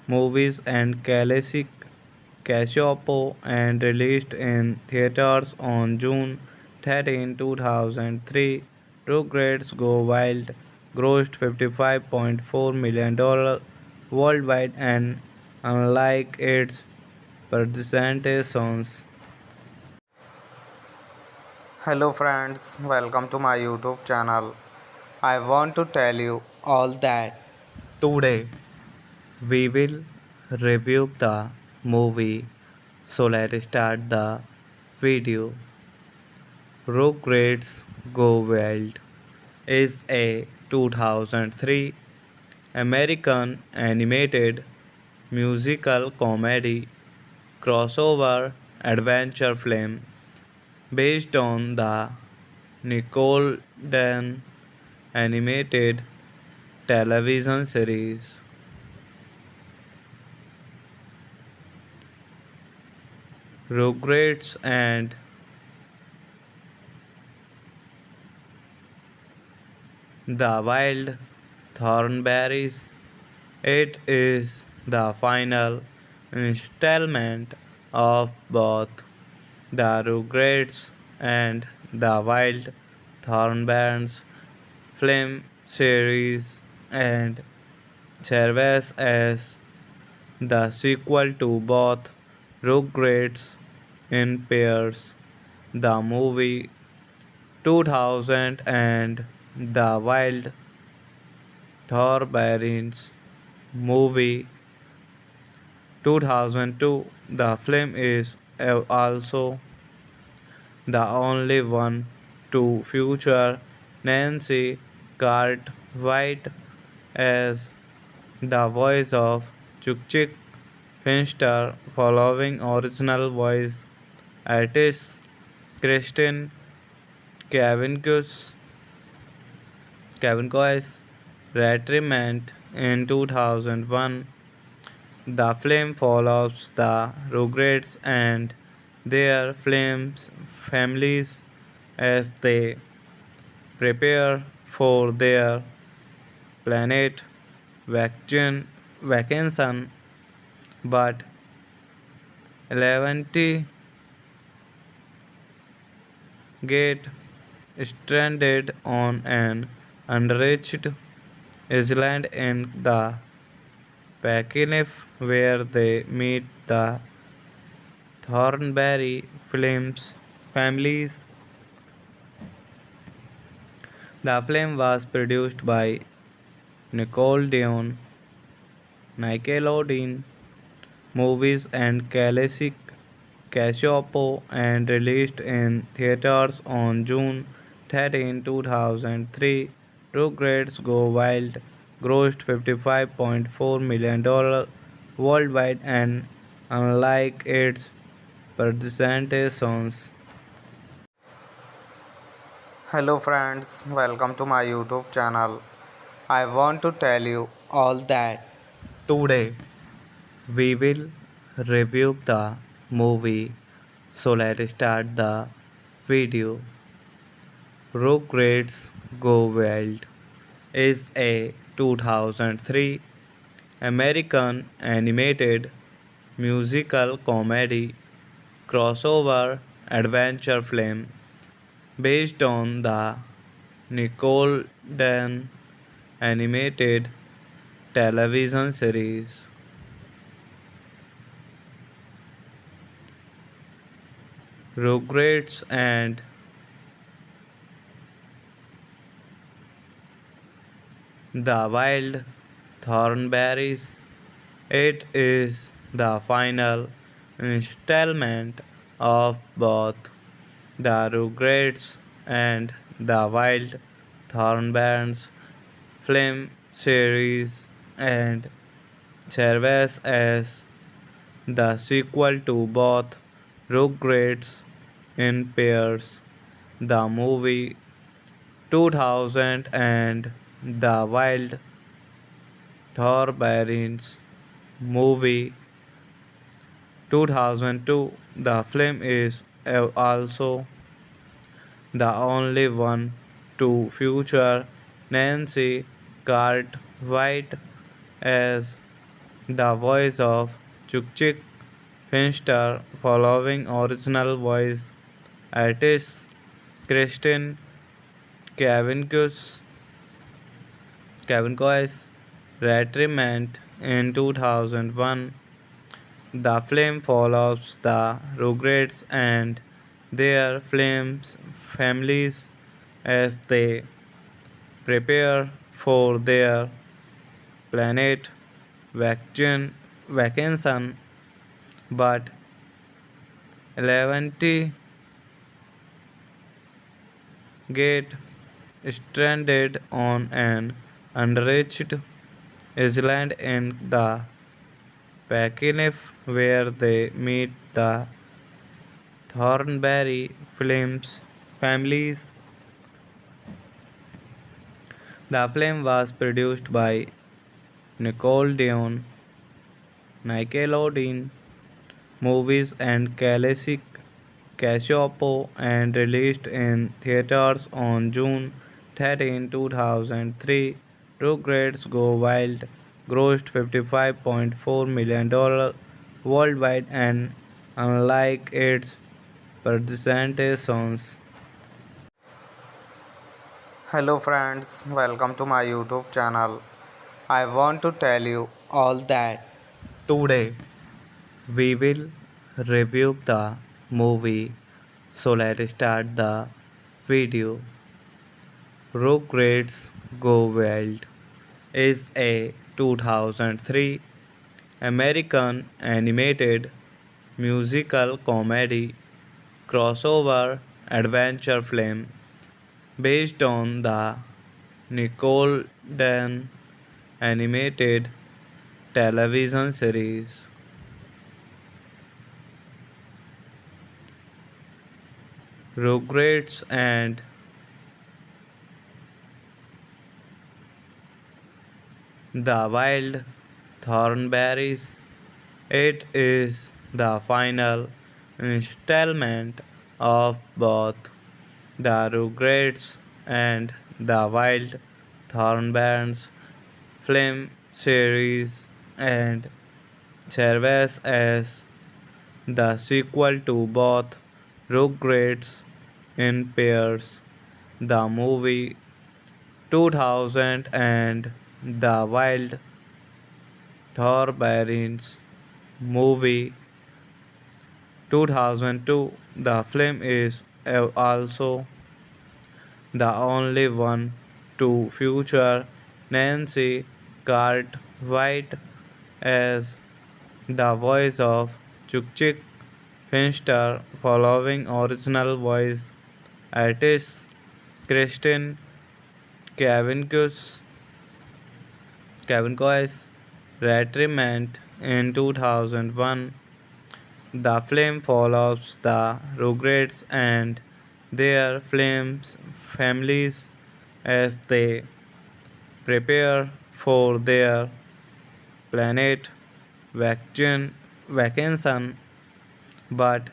Movies and Classic Cassiopo and released in theaters on June 13, 2003. Rugrats Go Wild grossed $55.4 million worldwide and unlike its presentations. Hello friends, welcome to my YouTube channel. I want to tell you all that today we will review the movie. So let's start the video. Rugrats Go Wild is a 2003 American animated musical comedy crossover adventure film based on the Nickelodeon animated television series. Rugrats and the Wild Thornberrys. It is the final installment of both the Rugrats and the Wild Thornberrys film series and serves as the sequel to both Rugrats in Pairs, the movie 2000 and the Wild Thornberrys movie 2002. The film is also the only one to feature Nancy Cartwright as the voice of Chuk Finster, following original voice artist Kristen Cavanaugh Cavanaugh retirement in 2001. The film follows the Rugrats and their families as they prepare for their planet vacation, but Eleventy get stranded on an unreached island in the Pacific where they meet the Thornberry Films families. The film was produced by Nickelodeon Movies and Classic Cassiopo and released in theaters on June 13, 2003. Rugrats Go Wild grossed $55.4 million worldwide and unlike its predecessors. Hello friends, welcome to my YouTube channel. I want to tell you all that today we will review the movie. So let's start the video. Rugrats Go Wild is a 2003 American animated musical comedy crossover adventure film based on the Nickelodeon animated television series. Rugrats and the Wild Thornberrys. It is the final installment of both the Rugrats and the Wild Thornberrys film series and serves as the sequel to both Rugrats in Pairs, the movie 2000 and the Wild Thornberrys movie 2002. The film is also the only one to feature Nancy Cartwright as the voice of Chuk Finster, following original voice artist Kristen Cavanaugh Cavangos retirement in 2001. The film follows the Rugrats and their families as they prepare for their planet vacation, but Eleventy get stranded on an unreached island in the Pacific where they meet the Thornberry Films families. The film was produced by Nickelodeon, Nickelodeon Movies and Classic Cassiopo and released in theaters on June 13, 2003. Rugrats Go Wild grossed $55.4 million worldwide and unlike its presentations. Hello friends, welcome to my YouTube channel. I want to tell you all that today we will review the movie. So let's start the video. Rugrats Go Wild is a 2003 American animated musical comedy crossover adventure film based on the Nickelodeon animated television series. Rugrats and the Wild Thornberrys. It is the final installment of both the Rugrats and the Wild Thornberrys film series and serves as the sequel to both Rugrats in Pairs, the movie 2000 and the Wild Thornberrys movie 2002. The film is also the only one to feature Nancy Cartwright as the voice of Chuk Finster, following original voice artist Kristen Cavanius retirement in 2001. The film follows the Rugrats and their families as they prepare for their planet vacation, but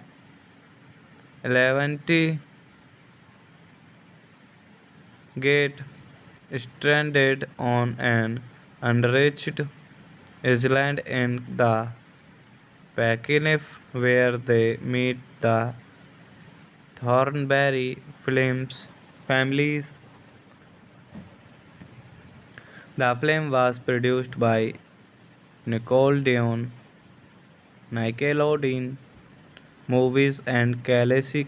Eleventy get stranded on an unreached island in the Pacific where they meet the Thornberry Films families. The film was produced by Nickelodeon Movies and Classic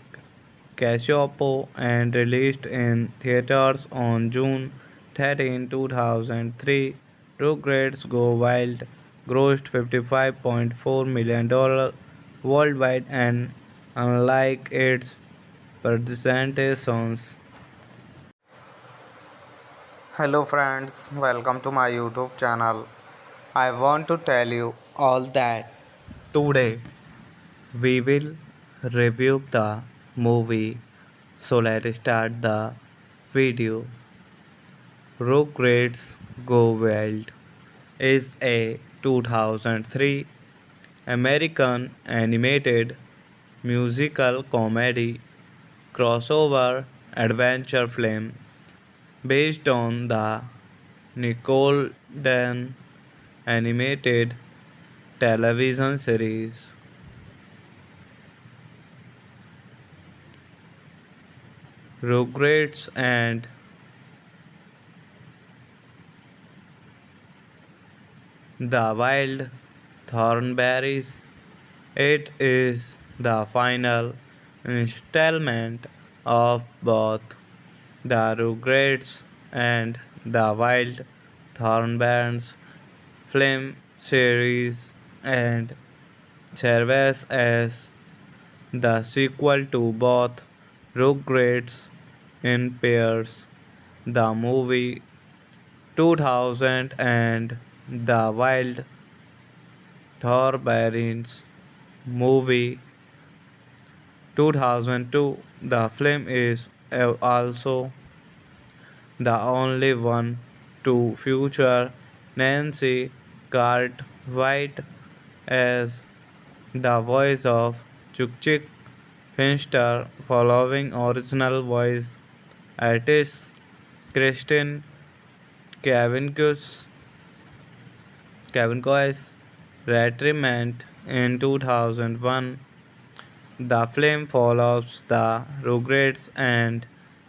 Cassiopo and released in theaters on June 13, 2003. Rugrats Go Wild grossed $55.4 million worldwide and unlike its presentations. Hello friends, welcome to my YouTube channel. I want to tell you all that today we will review the movie. So let's start the video. Rugrats Go Wild is a 2003 American animated musical comedy crossover adventure film based on the Nickelodeon animated television series. Rugrats and the Wild Thornberrys. It is the final installment of both the Rugrats and the Wild Thornberrys film series and serves as the sequel to both Rugrats in Pairs, the movie 2000 and the Wild Thornberrys movie 2002. The film is also the only one to feature Nancy Cartwright as the voice of Chukchik Finster, following original voice artist Kristen Cavanius retirement in 2001. The film follows the Rugrats and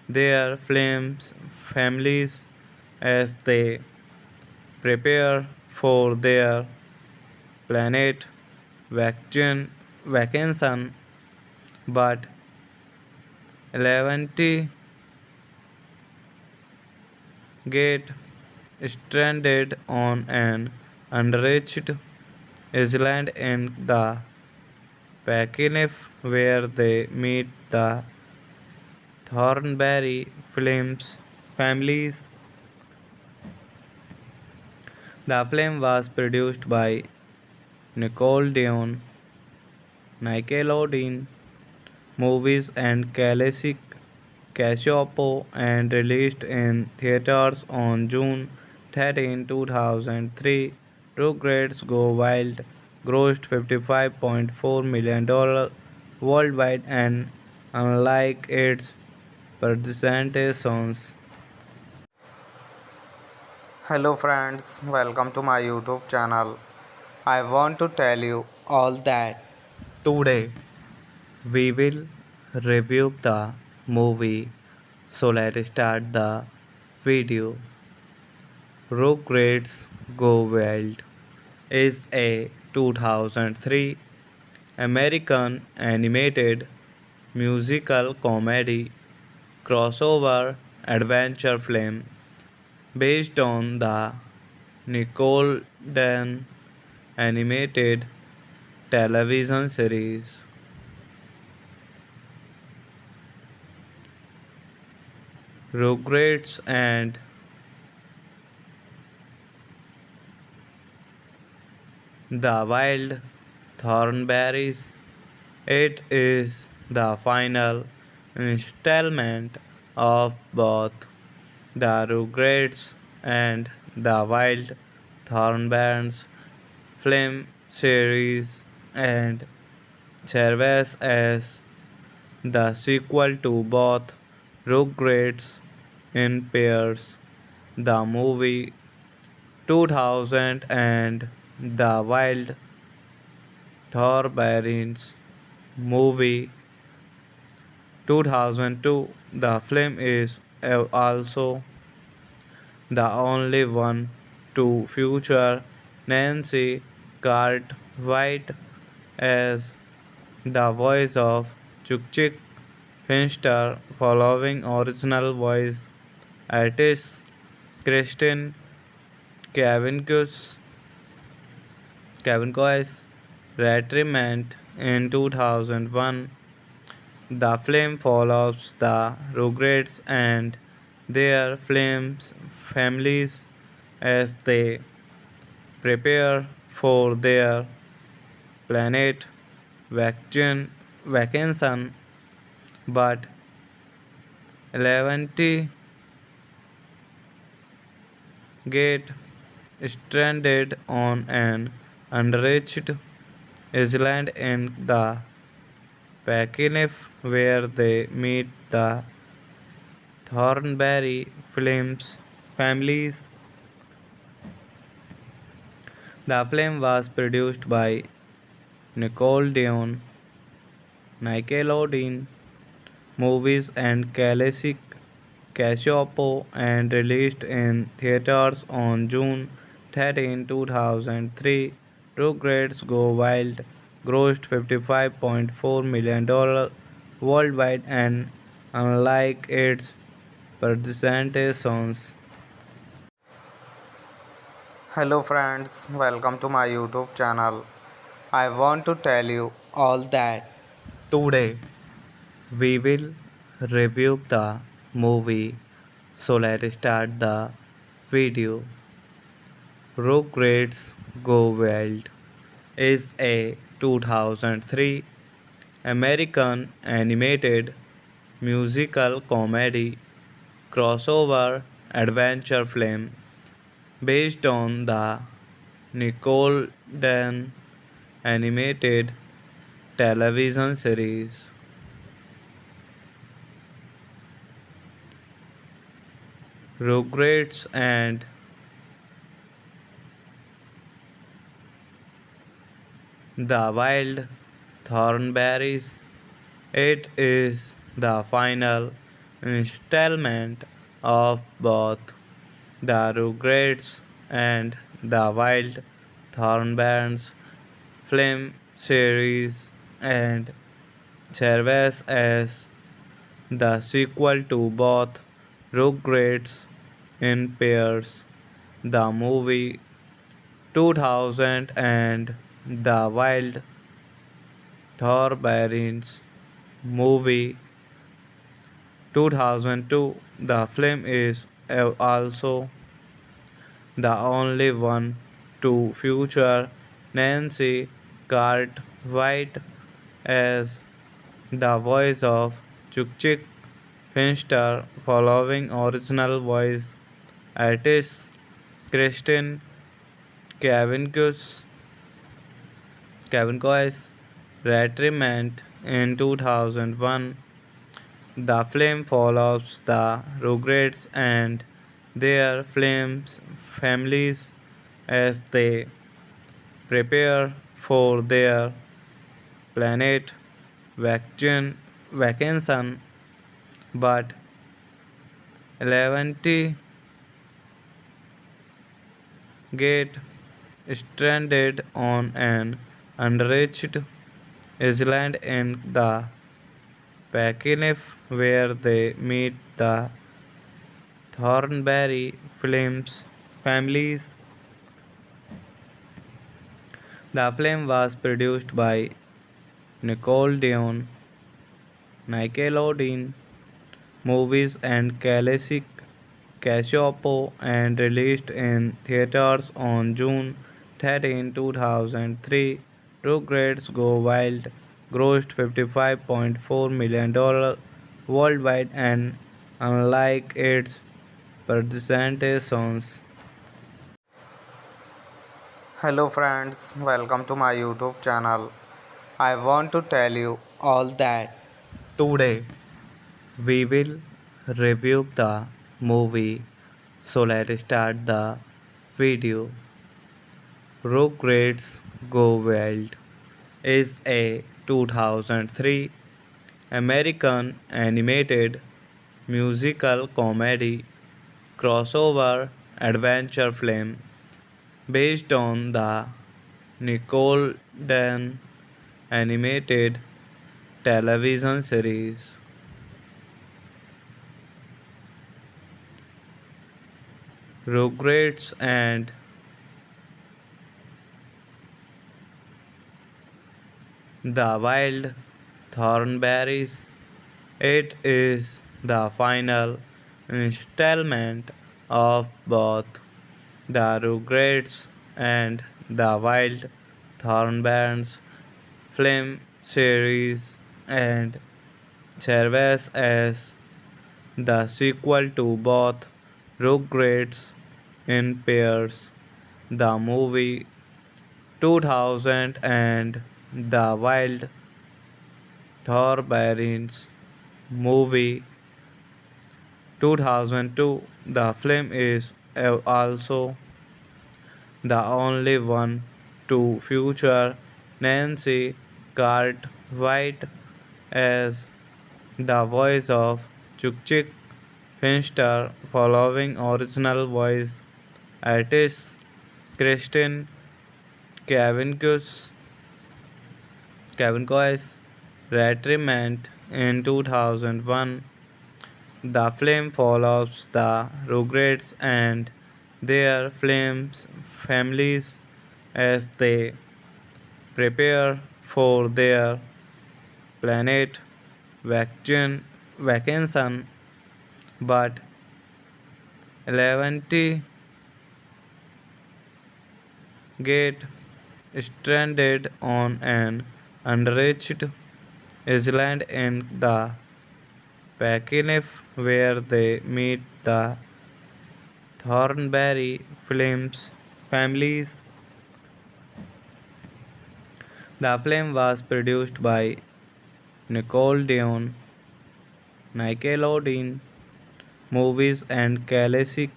their families as they prepare for their planet vacation, but Eleventy get stranded on an unreached island in the Pacific where they meet the Thornberry Films families. The film was produced by Nickelodeon, Nickelodeon Movies and Classic Cassiopo and released in theaters on June 13, 2003. Rugrats Go Wild grossed $55.4 million worldwide and unlike its presentations. Hello friends, welcome to my YouTube channel. I want to tell you all that today we will review the movie. So let's start the video. Rugrats Go Wild is a 2003 American animated musical comedy crossover adventure film based on the Nickelodeon animated television series. Rugrats and the Wild Thornberrys. It is the final installment of both the Rugrats and the Wild Thornberrys film series and serves as the sequel to both Rugrats in Pairs, the movie 2000 and the Wild Thornberrys movie 2002. The film is also the only one to feature Nancy Cartwright as the voice of Chukchik Finster, following original voice artist Kristen Cavanius retirement in 2001. The film follows the Rugrats and their families as they prepare for their planet vacation, but Eleventy get stranded on an unreached island in the Pacific where they meet the Thornberry Films families. The film was produced by Nickelodeon Movies and Classic Cassiopo and released in theaters on June 13, 2003. Rugrats Go Wild grossed $55.4 million worldwide and unlike its presentations. Hello friends, welcome to my YouTube channel. I want to tell you all that today we will review the movie. So let's start the video. Rugrats Go Wild is a 2003 American animated musical comedy crossover adventure film based on the Nickelodeon animated television series. Rugrats and the Wild Thornberrys. It is the final installment of both the Rugrats and the Wild Thornberrys film series and serves as the sequel to both Rugrats in Pairs, the movie 2000 and the Wild Thornberrys movie 2002. The film is also the only one to feature Nancy Cartwright as the voice of Chuk Finster, following original voice artist Kristen Cavanius Cavanco's retirement in 2001. The film follows the Rugrats and their families as they prepare for their planet vacation, but Eleventy get stranded on an unreached island in the Pacific where they meet the Thornberry Films families. The film was produced by Nickelodeon Movies and Classic Cassiopo and released in theaters on June 13, 2003. Rugrats Go Wild grossed $55.4 million worldwide and unlike its predecessors. Hello friends, welcome to my YouTube channel. I want to tell you all that today we will review the movie. So let's start the video. Rugrats Go Wild is a 2003 American animated musical comedy crossover adventure film based on the Nickelodeon animated television series. Rugrats and the Wild Thornberrys. It is the final installment of both the Rugrats and the Wild Thornberrys film series and serves as the sequel to both Rugrats in Pairs, the movie 2000 and the Wild Thornberrys movie 2002. The film is also the only one to feature Nancy Cartwright as the voice of Chuk Finster, following original voice artist Kristen Cavanius Cavanco's retirement in 2001. The film follows the Rugrats and their families as they prepare for their planet vacation, but Eleventy get stranded on an unreached Island in the Pakinif where they meet the Thornberry Flames families. The film was produced by Nickelodeon, Nickelodeon Movies and Classic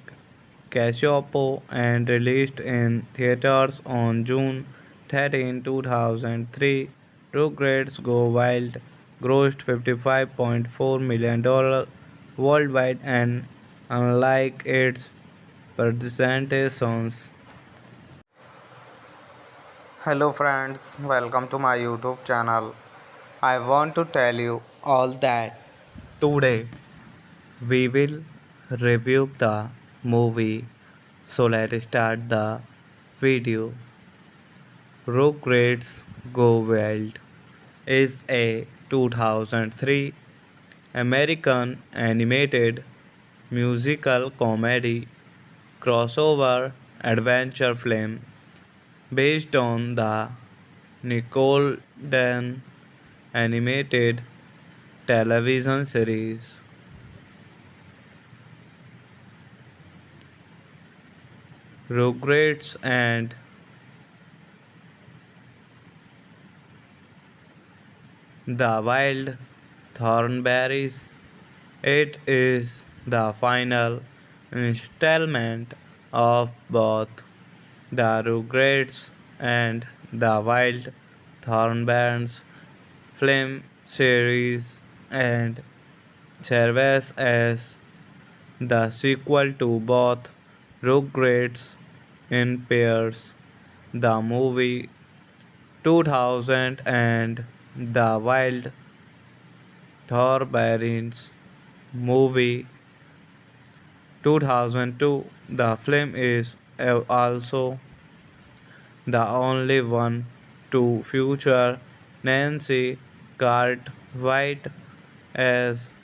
Cassiopo and released in theaters on June 13, 2003. Rugrats Go Wild grossed $55.4 million worldwide and unlike its presentations. Hello friends, welcome to my YouTube channel. I want to tell you all that today we will review the movie. So let's start the video. Rugrats Go Wild is a 2003 American animated musical comedy crossover adventure film based on the Nickelodeon animated television series. Rugrats and the Wild Thornberrys. It is the final installment of both the Rugrats and the Wild Thornberrys film series and serves as the sequel to both Rugrats in Pairs, the movie 2000 and the Wild Thornberrys movie 2002. The film is also the only one to feature Nancy Cartwright as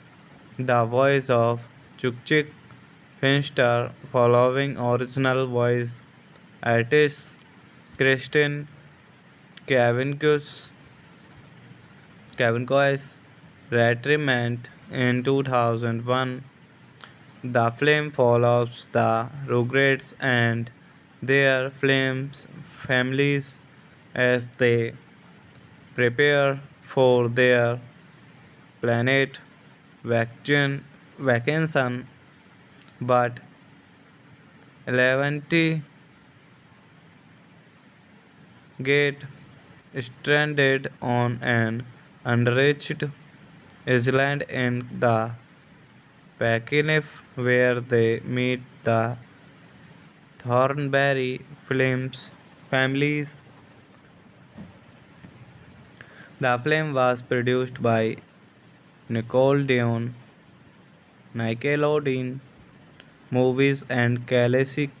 the voice of Chuk Finster, following original voice artist Kristen Cavendcugh's retirement in 2001. The film follows the Rugrats and their families as they prepare for their planet vacation, but Eleventy get stranded on an unreached island in the Pakinif where they meet the Thornberry Flames families. The film was produced by Nickelodeon Movies and Classic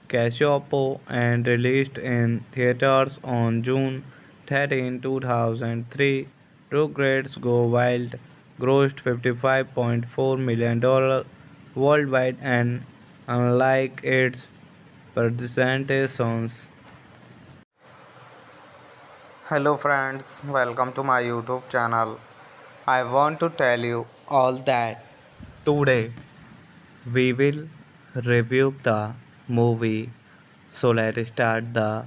Cassiopo and released in theaters on June 13, 2003. Rugrats Go Wild grossed $55.4 million worldwide and unlike its presentations. Hello friends, welcome to my YouTube channel. I want to tell you all that today we will review the movie. So let's start the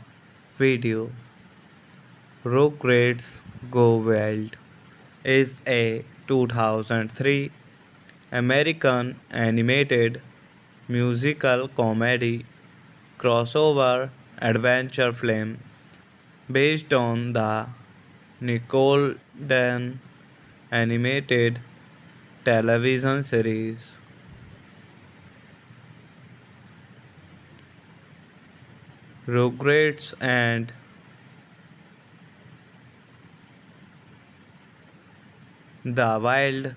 video. Rugrats Go Wild is a 2003 American animated musical comedy crossover adventure film based on the Nickelodeon animated television series. Rugrats and the Wild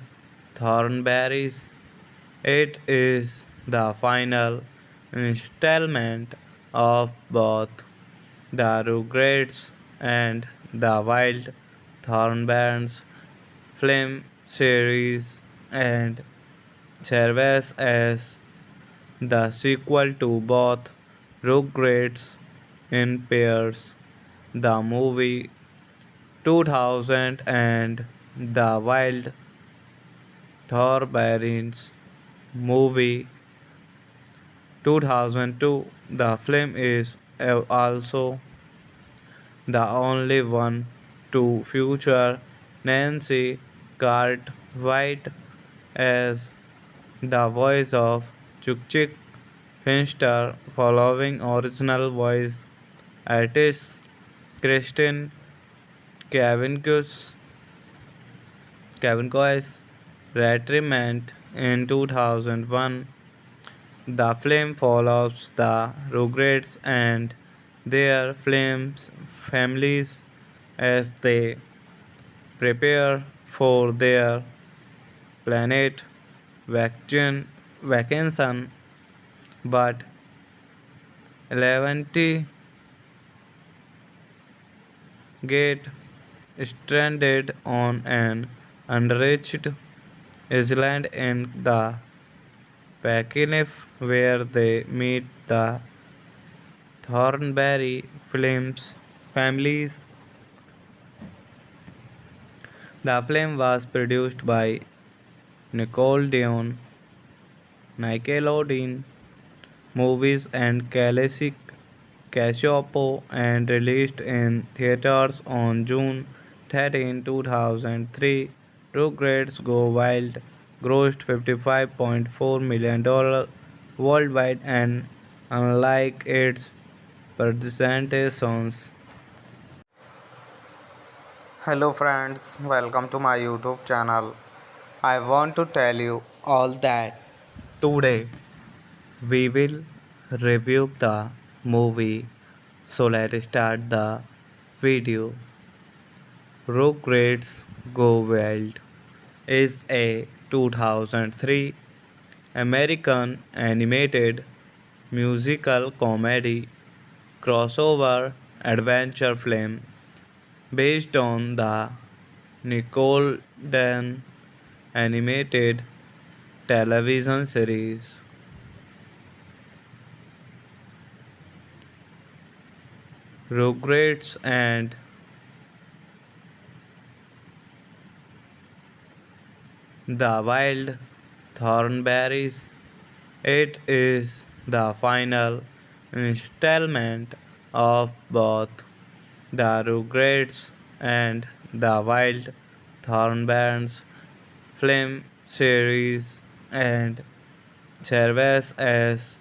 Thornberrys. It is the final installment of both the Rugrats and the Wild Thornberrys film series and serves as the sequel to both Rugrats in Pairs, the movie 2000 and The Wild Thornberrys movie 2002. The film is also the only one to feature Nancy Cartwright as the voice of Chuk Finster, following original voice artist Kristen Cavanius retirement in 2001. The film follows the Rugrats and their families as they prepare for their planet vacation, but Eleventy get stranded on an unreached island in the Pacific where they meet the Thornberry Films families. The film was produced by Nickelodeon, Nickelodeon Movies and Classic Cassiopo and released in theaters on June 13, 2003. Rugrats Go Wild grossed $55.4 million worldwide and unlike its presentations. Hello friends, welcome to my YouTube channel. I want to tell you all that today we will review the movie. So let's start the video. Rugrats Go Wild is a 2003 American animated musical comedy crossover adventure film based on the Nickelodeon animated television series. Rugrats and the Wild Thornberrys. It is the final installment of both the Rugrats and the Wild Thornberrys film series and serves as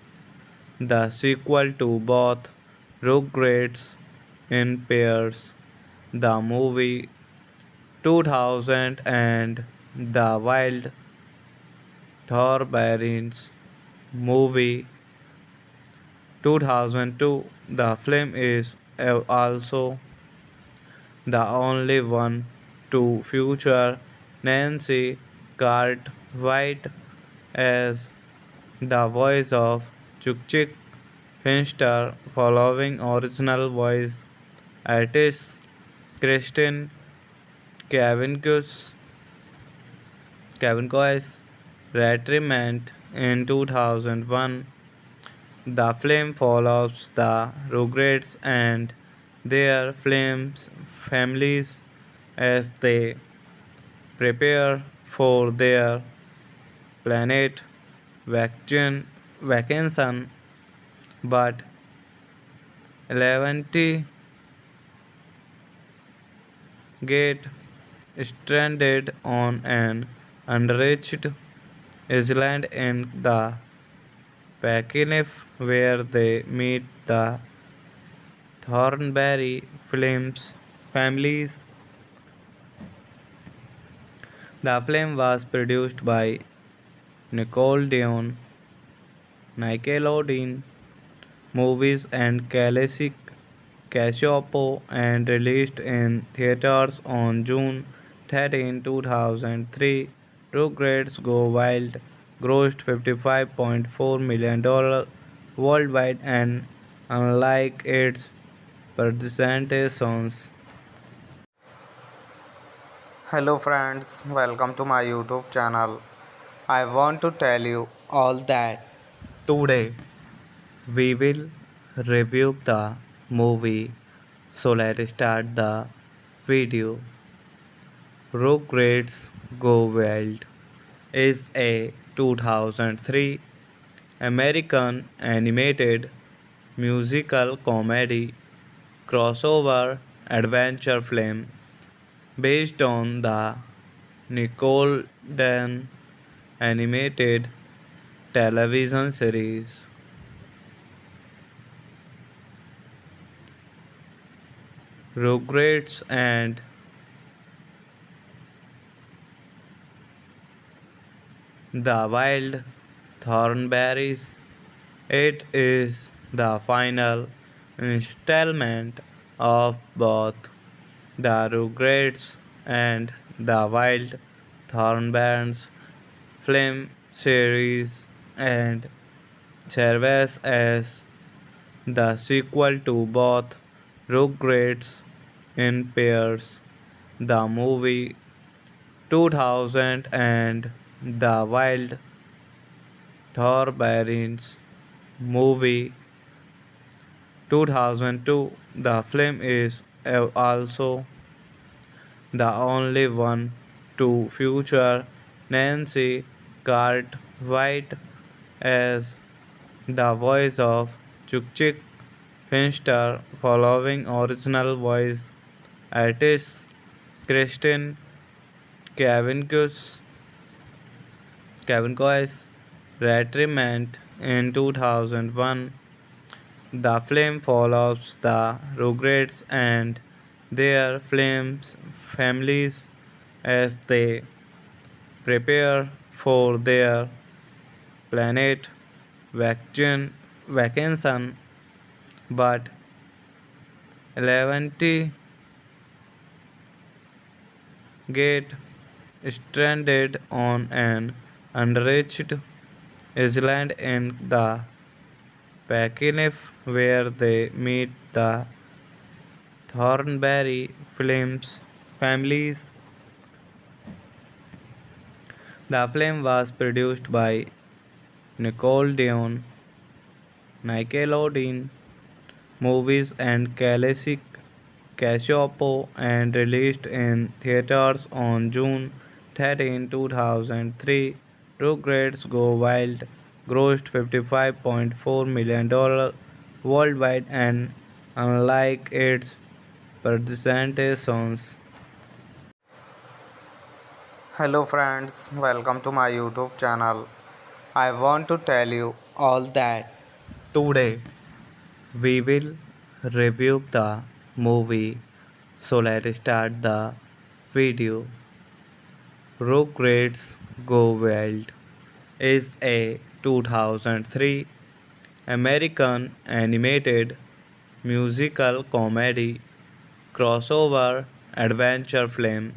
the sequel to both Rugrats in Pairs, the movie 2000 and the Wild Thornberrys movie 2002. The film is also the only one to feature Nancy Cartwright as the voice of Chuk Finster, following original voice artist Kristen Cavanius retirement in 2001. The film follows the Rugrats and their families as they prepare for their planet vacation, but Eleventy get stranded on an unreached island in the Pacific where they meet the Thornberry Films families. The film was produced by Nickelodeon Movies and Classic Cassiopo and released in theaters on June 13, 2003. Rugrats Go Wild grossed $55.4 million worldwide and unlike its presentations. Hello friends, welcome to my YouTube channel. I want to tell you all that today we will review the movie. So let's start the video. Rugrats Go Wild is a 2003 American animated musical comedy crossover adventure film based on the Nickelodeon animated television series. Rugrats and the Wild Thornberrys. It is the final installment of both the Rugrats and the Wild Thornberrys film series and serves as the sequel to both Rugrats in Pairs, the movie 2000 and the Wild Thornberrys movie 2002. The film is also the only one to feature Nancy Cartwright as the voice of Chuk Finster, following original voice artist Kristen Cavanius retirement in 2001. The film follows the Rugrats and their families as they prepare for their planet vacation, but Eleventy get stranded on an unreached island in the Pacific where they meet the Thornberry Films families. The film was produced by Nickelodeon Movies and Classic Cassiopo and released in theaters on June 13, 2003. Rugrats Go Wild grossed $55.4 million worldwide and unlike its predecessors. Hello friends, welcome to my YouTube channel. I want to tell you all that today we will review the movie. So let's start the video. Rugrats Go Wild is a 2003 American animated musical comedy crossover adventure film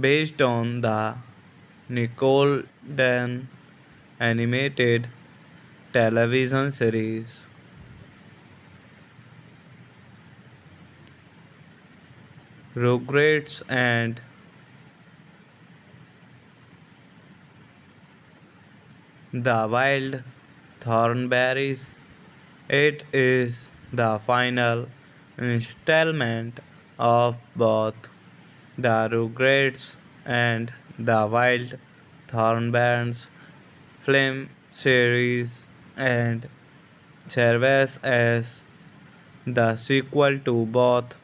based on the Nickelodeon animated television series. Rugrats and the Wild Thornberrys. It is the final installment of both the Rugrats and the Wild Thornberrys film series and serves as the sequel to both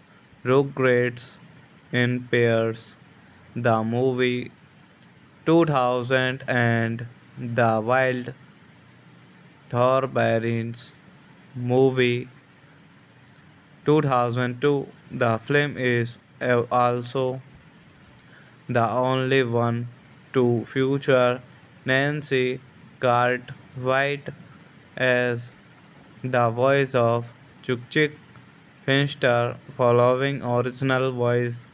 Rugrats in Pairs, the movie 2000 and the Wild Thornberrys movie 2002. The film is also the only one to feature Nancy Cartwright as the voice of Chuk Finster, following original voice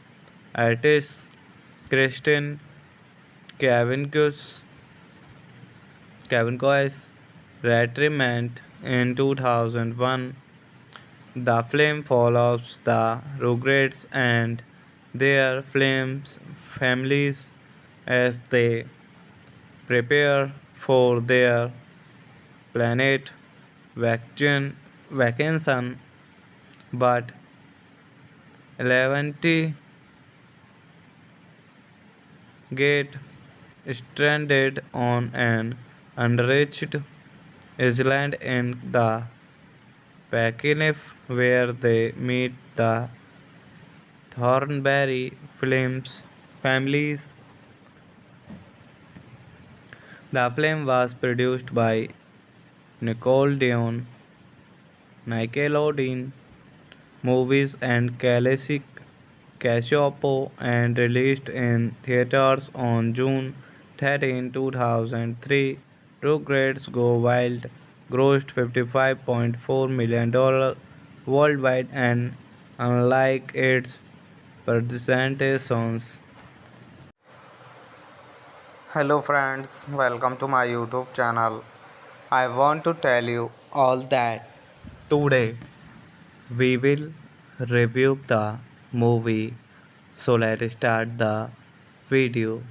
artist Kristen Cavanius retirement in 2001. The film follows the Rugrats and their families as they prepare for their planet vacation, but Eleventy get stranded on an unreached island in the Pacific where they meet the Thornberry Flames families. The film was produced by Nickelodeon, Nickelodeon Movies and Classic Cassiopo and released in theaters on June 13, 2003. Rugrats Go Wild grossed $55.4 million worldwide and unlike its presentations. Hello friends, welcome to my YouTube channel. I want to tell you all that today we will review the movie. So let's start the video.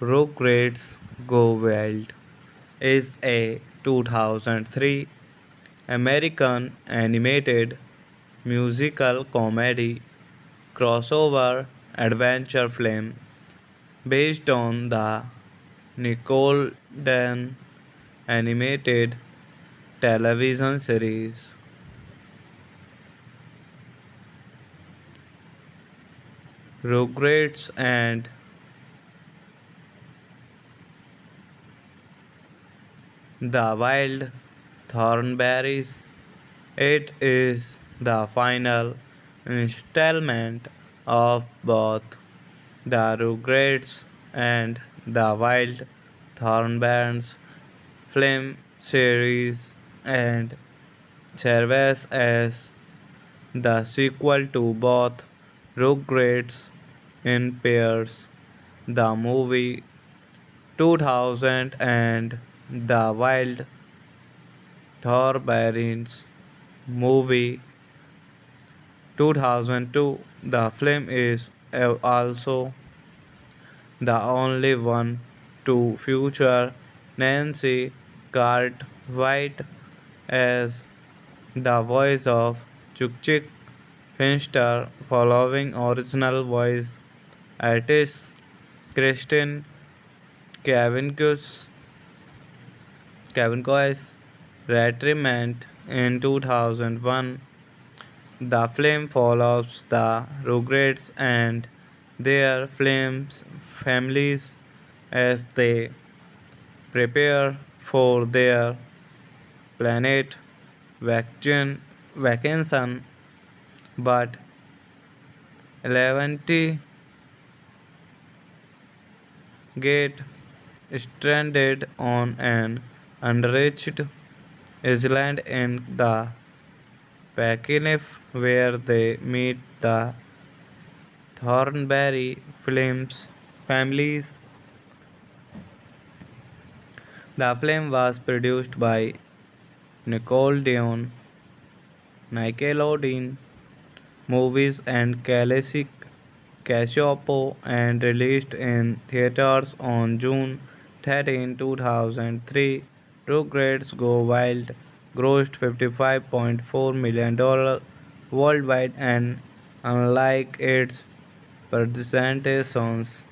Rugrats Go Wild is a 2003 American animated musical comedy crossover adventure film based on the Nickelodeon animated television series. Rugrats and the Wild Thornberries. It is the final installment of both the Rugrats and the Wild Thornberries film series and serves as the sequel to both Rugrats in Pairs, the movie 2000 and the Wild Thornberries movie 2002. The film is also the only one to feature Nancy Cartwright as the voice of Chuk Finster, following original voice artist Kristen Cavanius Cavanco's retirement in 2001. The film follows the Rugrats and their families as they prepare for their planet vacation, but Eleventy get stranded on an unreached island in the Pacific where they meet the Thornberry Flames families. The film was produced by Nickelodeon Movies and Classic Cassiopo and released in theaters on June 13, 2003. Rugrats Go Wild grossed $55.4 million worldwide and unlike its presentations.